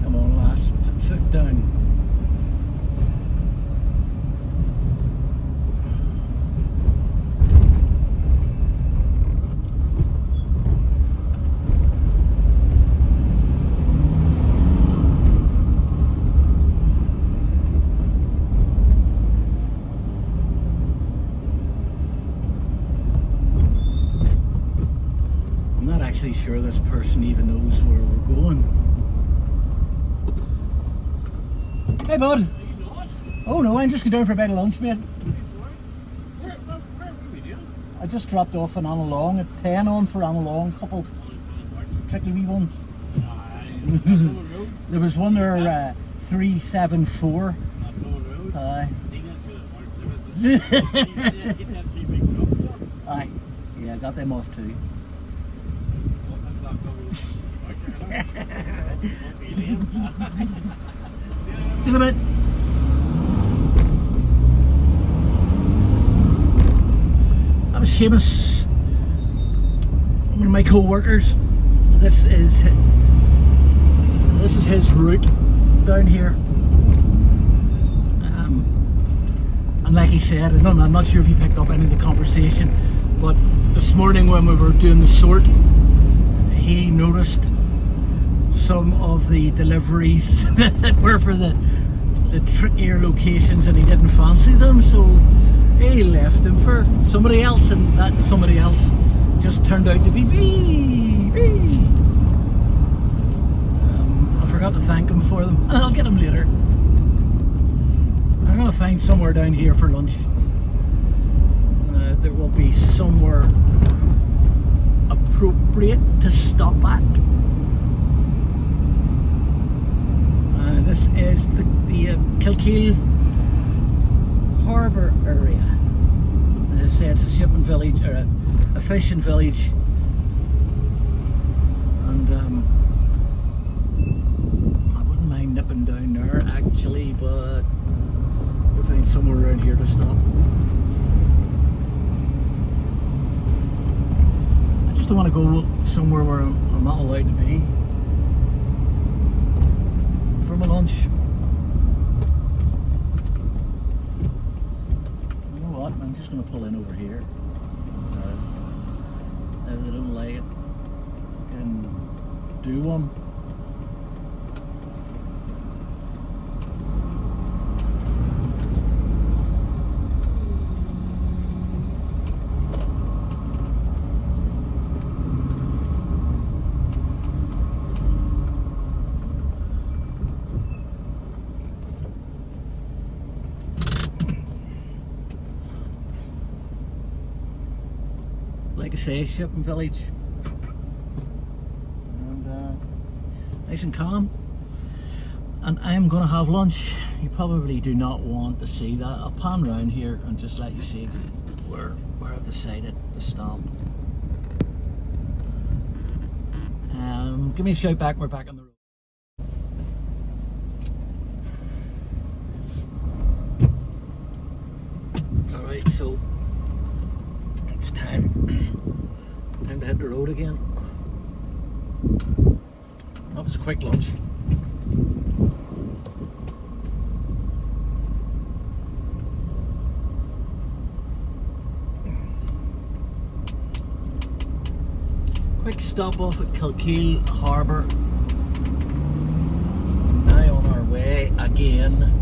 Come on, lass, put foot down. Sure this person even knows where we're going. Hey bud. Oh no, I'm just going down for a bit of lunch, mate. I just dropped off an Annalong at 10 on for Annalong, couple tricky wee ones. There was one there 374. Aye. Aye. Yeah, I got them off too. See you in a bit. That was Seamus, one of my co-workers. This is This is his route down here. And like he said, I'm not sure if you picked up any of the conversation, but this morning when we were doing the sort, he noticed some of the deliveries that were for the trickier locations and he didn't fancy them, so he left them for somebody else, and that somebody else just turned out to be me. I forgot to thank him for them. I'll get him later. I'm going to find somewhere down here for lunch. There will be somewhere appropriate to stop at. This is the Kilkeel Harbour area. As I say, it's a shipping village, or a fishing village. And I wouldn't mind nipping down there actually, but we'll find somewhere around here to stop. I just don't want to go somewhere where I'm not allowed to be for my lunch. You know what? I'm just going to pull in over here. If they don't like it, I can do one. Like I say, shipping village, and nice and calm. And I am going to have lunch. You probably do not want to see that. I'll pan round here and just let you see where I've decided to stop. Give me a shout back when we're back on the road. Alright, so it's time to hit the road again. That was a quick lunch. Quick stop off at Kilkeel Harbour. Now on our way again.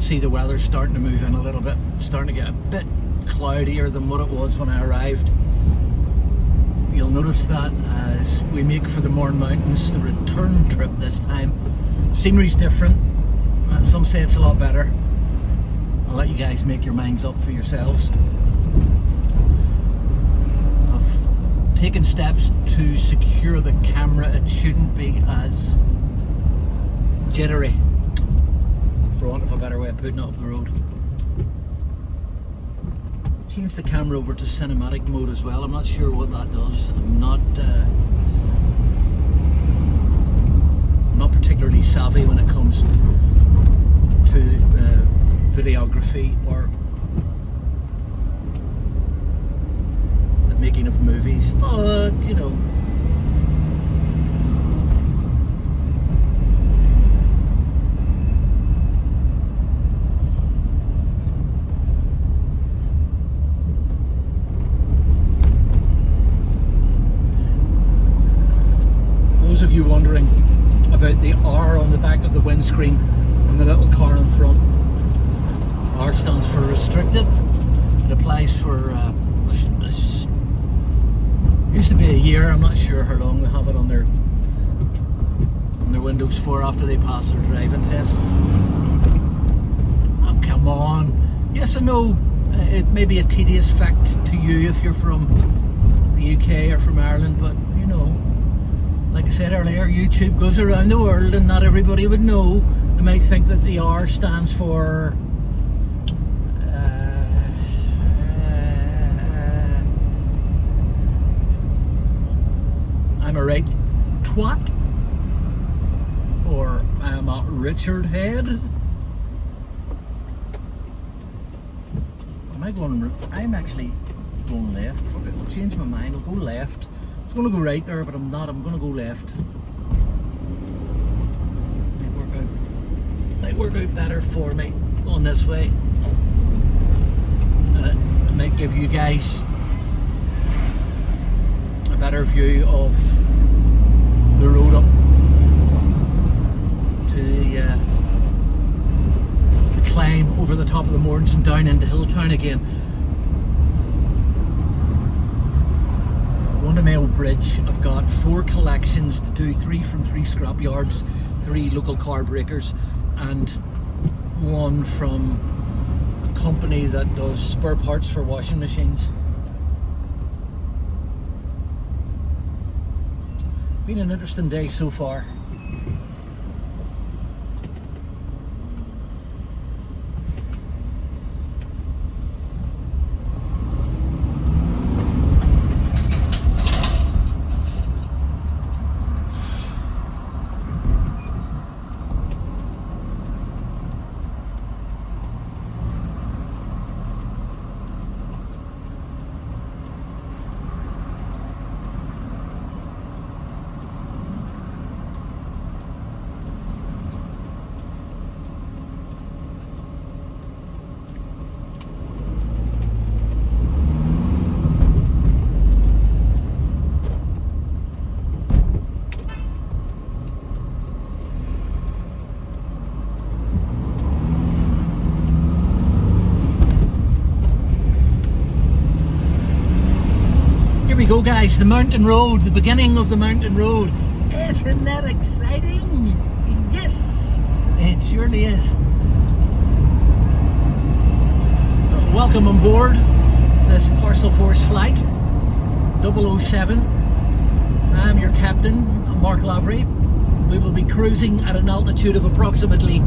See the weather's starting to move in a little bit. It's starting to get a bit cloudier than what it was when I arrived. You'll notice that as we make for the Mourne Mountains, the return trip this time, scenery's different. Some say it's a lot better. I'll let you guys make your minds up for yourselves. I've taken steps to secure the camera. It shouldn't be as jittery, for want of a better way of putting it, up the road. Change the camera over to cinematic mode as well. I'm not sure what that does. I'm not particularly savvy when it comes to videography or the making of movies, but you know, those of you wondering about the R on the back of the windscreen and the little car in front, R stands for restricted. It applies for used to be a year. I'm not sure how long they have it on their Windows 4 after they pass their driving tests. Oh, come on. Yes, I know it may be a tedious fact to you if you're from the UK or from Ireland, but you know, like I said earlier, YouTube goes around the world and not everybody would know. They might think that the R stands for I'm a right twat, or I'm a Richard Head. I'm actually going left. Fuck it, I'll change my mind. I'll go left. I was going to go right there, but I'm not. I'm going to go left. Might work out better for me going this way. And it might give you guys a better view of the road up to the climb over the top of the moors and down into Hilltown again. Going to Mayo Bridge. I've got 4 collections to do, 3 from 3 scrap yards, 3 local car breakers, and 1 from a company that does spare parts for washing machines. Been an interesting day so far. Go guys, the mountain road, the beginning of the mountain road. Isn't that exciting? Yes, it surely is. Welcome on board this Parcel Force flight 007. I'm your captain, Mark Lavery. We will be cruising at an altitude of approximately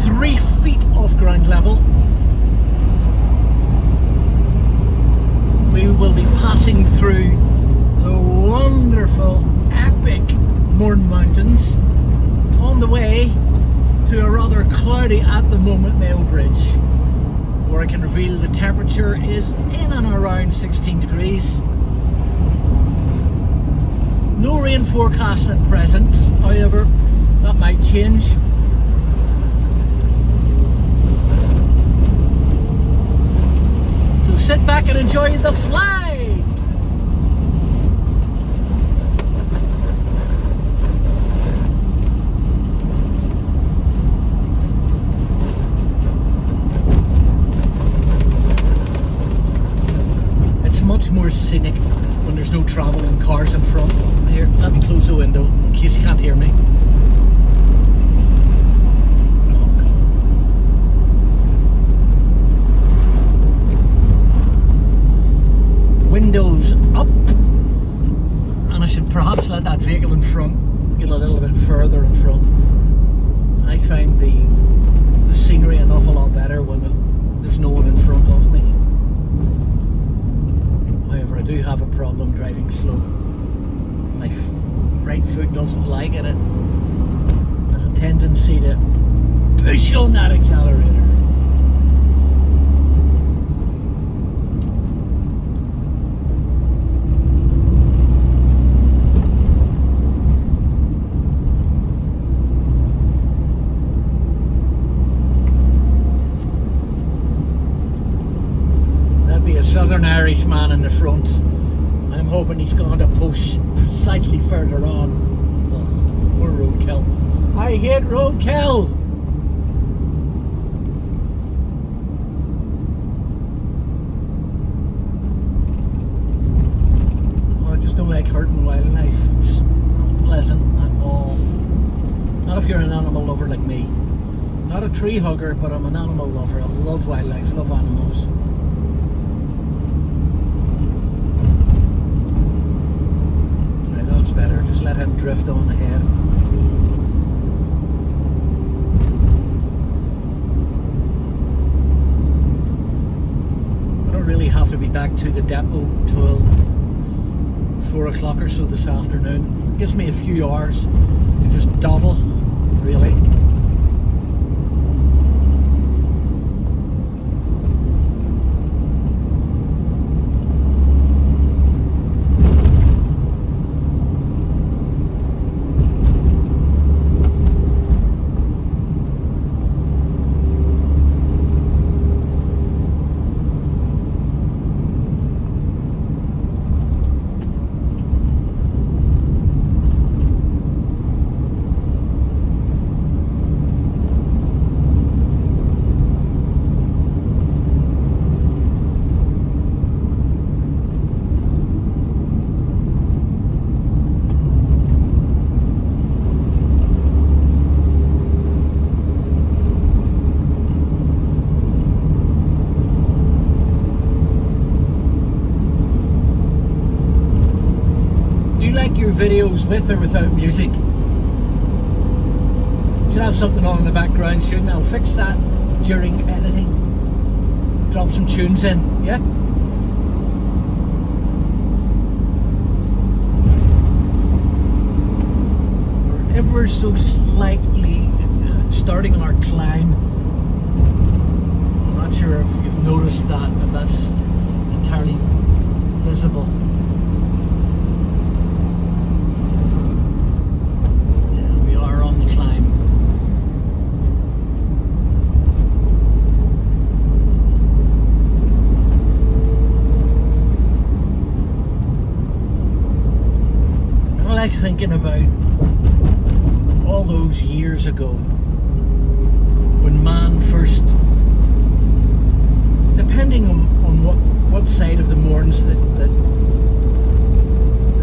3 feet off ground level. We will be passing through the wonderful, epic Mourne Mountains on the way to a rather cloudy at the moment Mayo Bridge, where I can reveal the temperature is in and around 16 degrees. No rain forecast at present, however, that might change. So sit back and enjoy the flight! It's much more scenic when there's no travel and cars in front. Here, let me close the window in case you can't hear me. Windows up, and I should perhaps let that vehicle in front get a little bit further in front. I find the scenery an awful lot better when there's no one in front of me. However, I do have a problem driving slow. My right foot doesn't like it. It has a tendency to push on that accelerator. A Southern Irish man in the front. I'm hoping he's going to push slightly further on. Oh, more roadkill. I hate roadkill! Oh, I just don't like hurting wildlife. It's not pleasant at all. Not if you're an animal lover like me. Not a tree hugger, but I'm an animal lover. I love wildlife, love animals. Better, just let him drift on ahead. I don't really have to be back to the depot till 4 o'clock or so this afternoon. It gives me a few hours to just dawdle, really. through videos with or without music. Should have something on in the background, shouldn't I? I'll fix that during editing. Drop some tunes in, yeah? We're ever so slightly starting our climb. I'm not sure if you've noticed that, if that's entirely visible. Yeah, we are on the climb. I like thinking about all those years ago when man first, depending on what side of the moorings that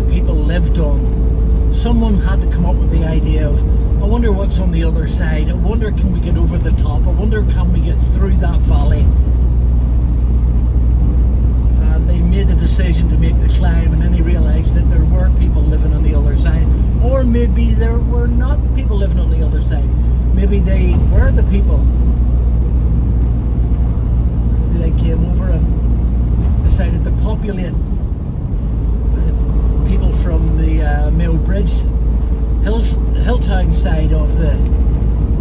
people lived on, someone had to come up with the idea of, I wonder what's on the other side, I wonder can we get over the top, I wonder can we get through that valley. And they made the decision to make the climb, and then they realised that there were people living on the other side, or maybe there were not people living on the other side. Maybe they were the people. Maybe they came over and decided to populate. People from the Mayo Bridge, Hilltown side of the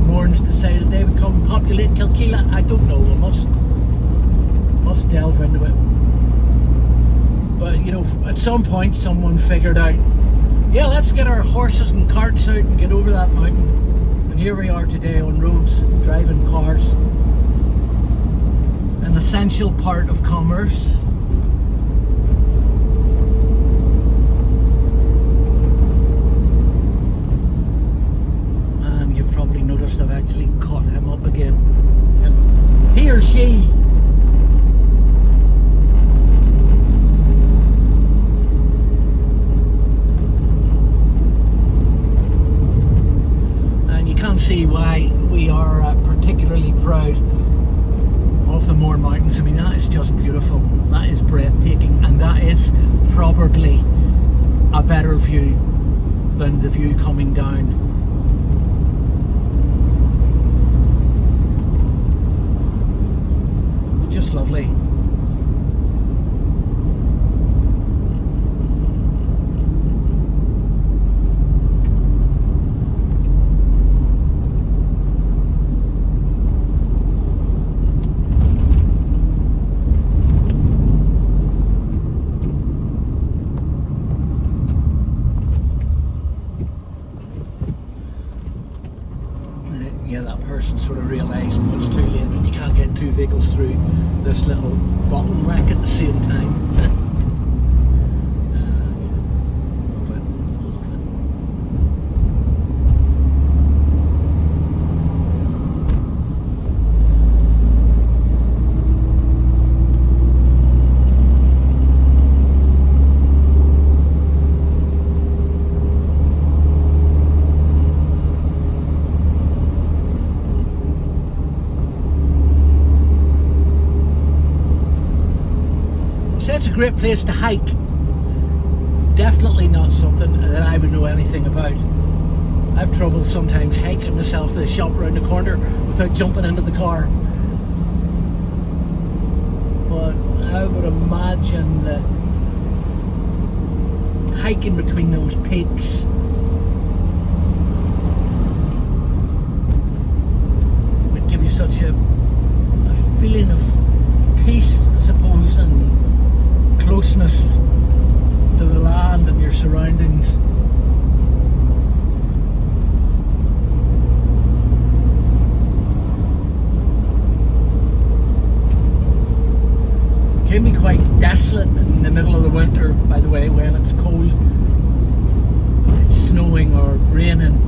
moorings decided they would come populate Kilkeela. I don't know. I must delve into it. But you know, at some point, someone figured out, yeah, let's get our horses and carts out and get over that mountain. And here we are today on roads, driving cars. An essential part of commerce. And you've probably noticed I've actually caught him up again. And he or she. See why we are particularly proud of the Mourne Mountains. I mean, that is just beautiful. That is breathtaking, and that is probably a better view than the view coming down. Just lovely. Yeah, that person sort of realised it was too late and you can't get two vehicles through this little bottleneck at the same time. Love it, love it. It's a great place to hike. Definitely not something that I would know anything about. I've trouble sometimes hiking myself to the shop around the corner without jumping into the car. But I would imagine that hiking between those peaks would give you such a feeling of peace, I suppose, and closeness to the land and your surroundings. It can be quite desolate in the middle of the winter, by the way, when it's cold, it's snowing or raining,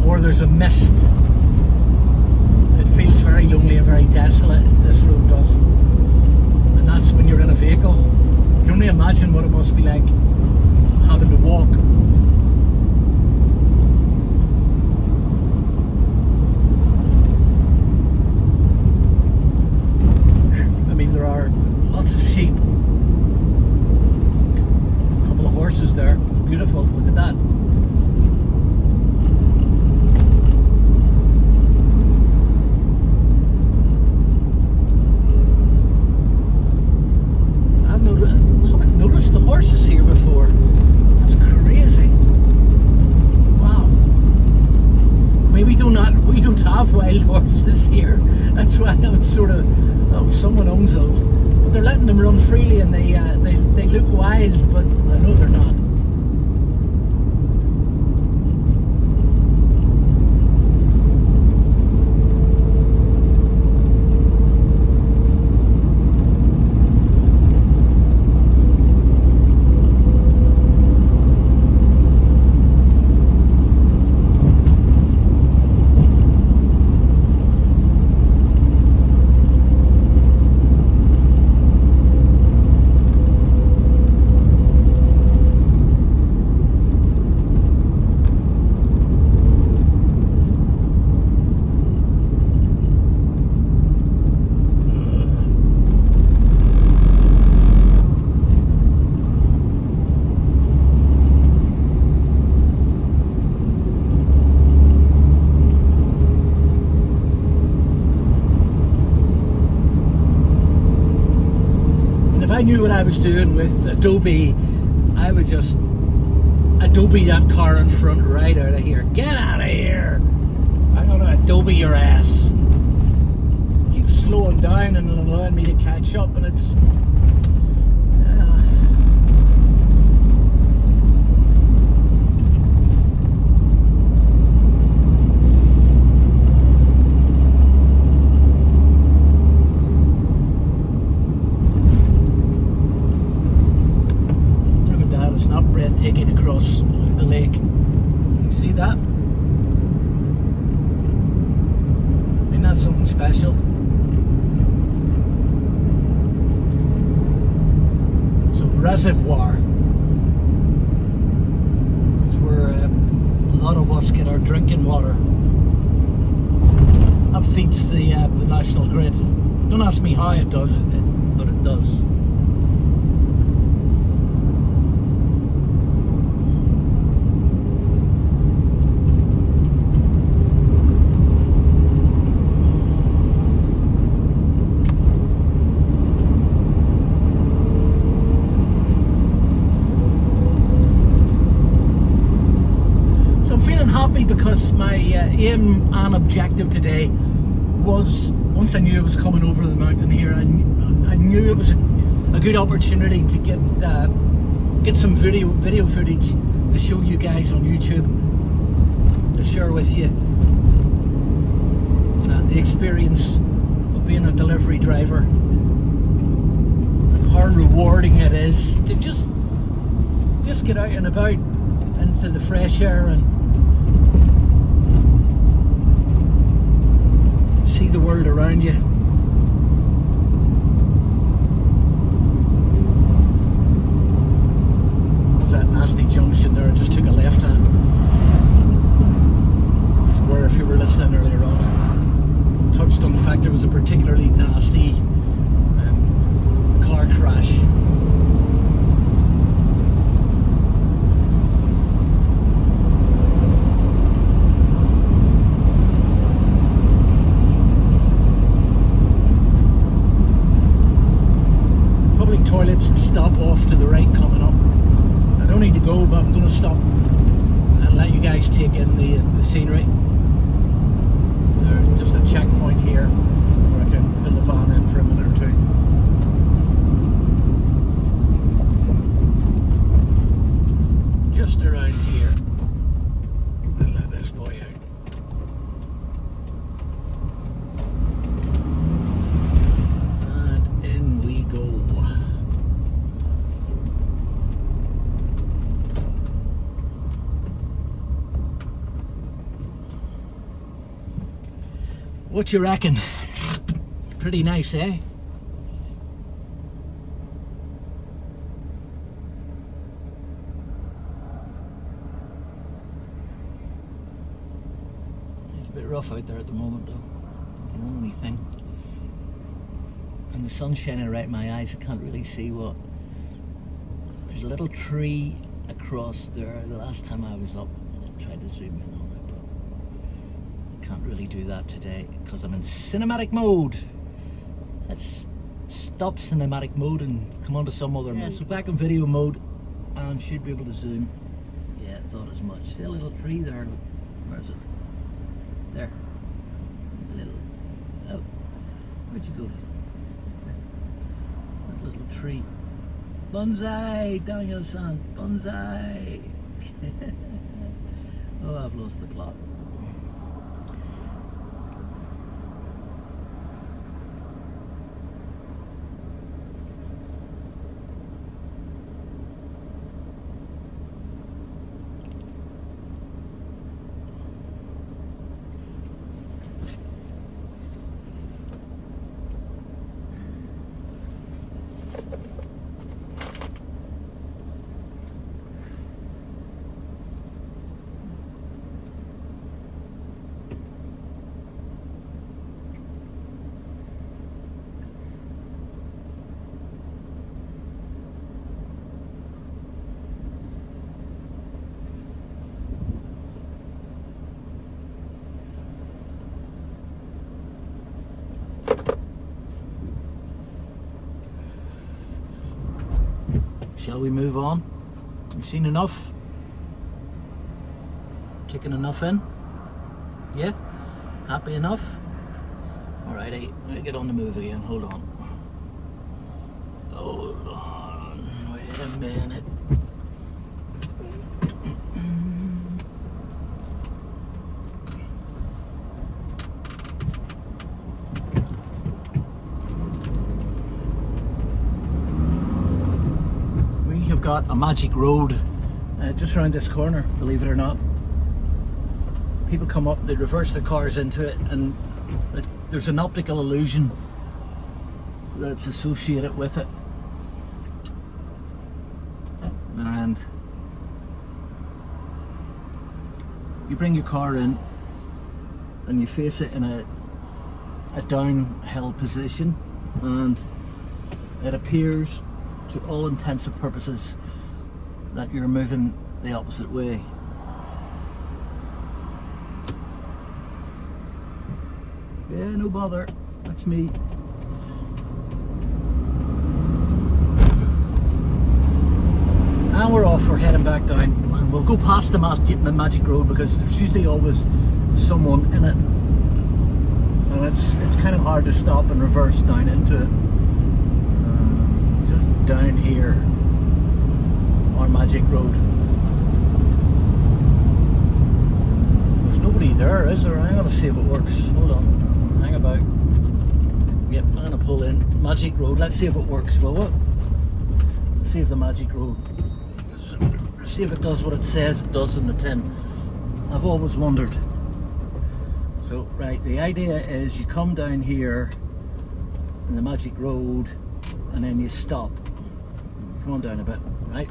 or there's a mist. It feels very lonely and very desolate, this road does. And that's when you're in a vehicle. You can only imagine what it must be like having to walk. I mean, there are lots of sheep, a couple of horses there. It's beautiful. Look at that. them run freely, and they look wild, but I know they're not. If I knew what I was doing with Adobe, I would just Adobe that car in front right out of here. Get out of here! I'm gonna Adobe your ass. Keep slowing down and allowing me to catch up, and it's breathtaking across the lake. You see that? Isn't that something special? It's a reservoir. It's where a lot of us get our drinking water. That feeds the national grid. Don't ask me how it does, but it does. Happy because my aim and objective today was, once I knew I was coming over the mountain here, I knew it was a good opportunity to get some video footage to show you guys on YouTube, to share with you the experience of being a delivery driver and how rewarding it is to just get out and about into the fresh air and see the world around you. There's that nasty junction there. I just took a left hand. Where, if you were listening earlier on, I touched on the fact there was a particularly nasty car crash. Toilets and stop off to the right coming up. I don't need to go, but I'm going to stop and let you guys take in the scenery. There's just a checkpoint here where I can pull the van in for a minute or two. Just around here. I'll let this boy out. And in we go. What you reckon? Pretty nice, eh? It's a bit rough out there at the moment, though. That's the only thing. And the sun's shining right in my eyes. I can't really see what. There's a little tree across there. The last time I was up, I tried to zoom in on it. Can't really do that today because I'm in cinematic mode. Let's stop cinematic mode and come on to some other mode. So back in video mode and should be able to zoom. Yeah, I thought as much. See a little tree there? Where is it? There. A little. Oh, where'd you go to? That little tree. Bonsai, Daniel-san, bonsai. Oh, I've lost the plot. Shall we move on? You've seen enough? Taken enough in? Yeah? Happy enough? Alrighty, let me get on the move again. Hold on. Hold on. Wait a minute. Got a magic road just around this corner, believe it or not. People come up, they reverse their cars into it, and there's an optical illusion that's associated with it. And you bring your car in and you face it in a downhill position, and it appears to all intents and purposes that you're moving the opposite way. Yeah, no bother, that's me. And we're off, we're heading back down, and we'll go past the magic road because there's usually always someone in it, and it's kind of hard to stop and reverse down into it. Down here, our magic road. There's nobody there, is there? I'm gonna see if it works. Hold on, hang about. Yep, I'm gonna pull in magic road. Let's see if it works. Well, what? Let's see if the magic road. Let's see if it does what it says it does in the tin. I've always wondered. So, right, the idea is you come down here in the magic road, and then you stop. Come on down a bit, right?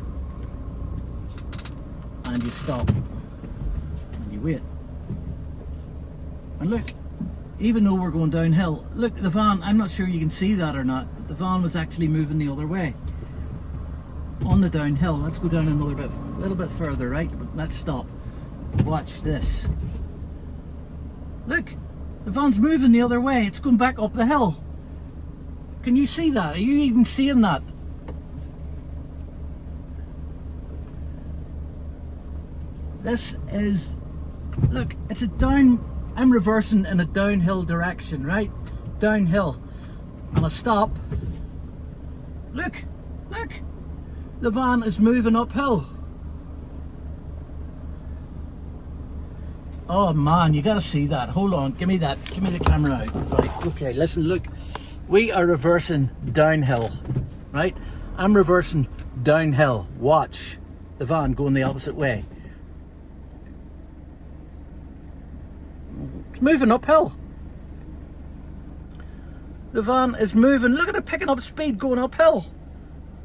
And you stop. And you wait. And look, even though we're going downhill, look, the van, I'm not sure you can see that or not, but the van was actually moving the other way. On the downhill. Let's go down another bit, a little bit further, right? But let's stop. Watch this. Look, the van's moving the other way. It's going back up the hill. Can you see that? Are you even seeing that? This is, look, it's a down, I'm reversing in a downhill direction, right? Downhill. And I stop. Look, look. The van is moving uphill. Oh man, you gotta see that. Hold on, give me that. Give me the camera out. Right, okay, listen, look. We are reversing downhill, right? I'm reversing downhill. Watch the van going the opposite way. It's moving uphill. The van is moving. Look at it picking up speed going uphill.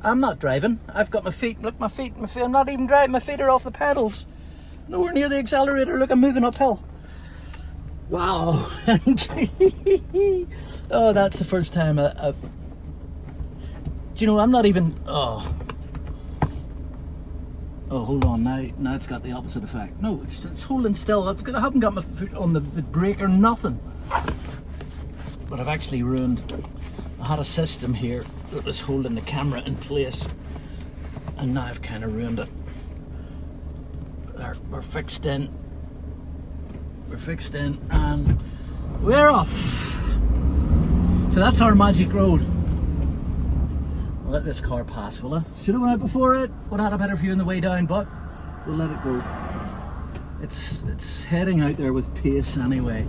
I'm not driving. I've got my feet. Look, my feet. I'm not even driving. My feet are off the pedals. Nowhere near the accelerator. Look, I'm moving uphill. Wow. Oh, that's the first time I've... Do you know, I'm not even... Oh, hold on. Now it's got the opposite effect. No, it's holding still. I haven't got my foot on the brake or nothing. But I've actually ruined... I had a system here that was holding the camera in place, and now I've kind of ruined it. We're fixed in. We're fixed in, and we're off. So that's our magic road. Well, let this car pass, will I? Should have went out before it. Would have had a better view on the way down, but we'll let it go. It's heading out there with pace anyway.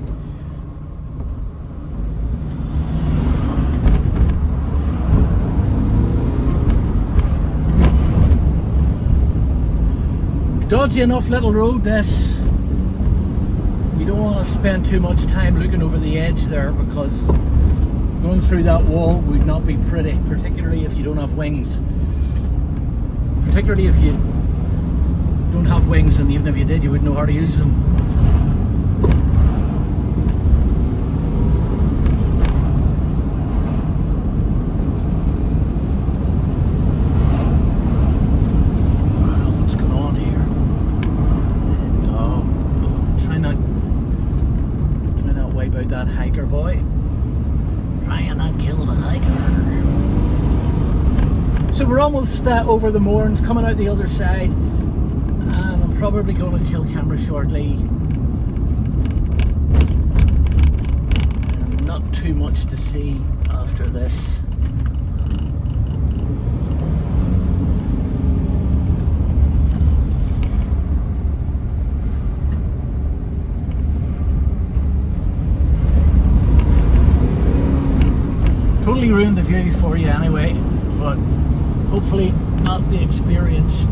Dodgy enough little road this. You don't want to spend too much time looking over the edge there, because going through that wall would not be pretty, particularly if you don't have wings. Particularly if you don't have wings, and even if you did, you wouldn't know how to use them. That hiker boy. Try and not kill the hiker. So we're almost over the moorings, coming out the other side, and I'm probably going to kill camera shortly. And not too much to see after this. Totally ruined the view for you anyway, but hopefully not the experience.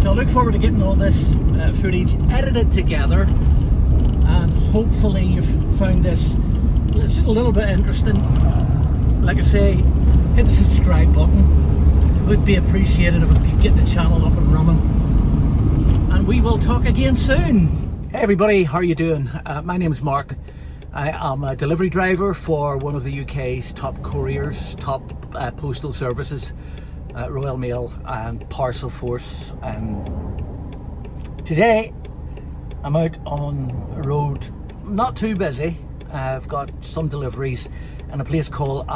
So I look forward to getting all this footage edited together, and hopefully you've found this just a little bit interesting. Like I say, hit the subscribe button. It would be appreciated if we could get the channel up and running, and we will talk again soon. Hey everybody, how are you doing? My name is Mark. I am a delivery driver for one of the UK's top couriers, top postal services, Royal Mail and Parcel Force. Today I'm out on a road, not too busy. I've got some deliveries in a place called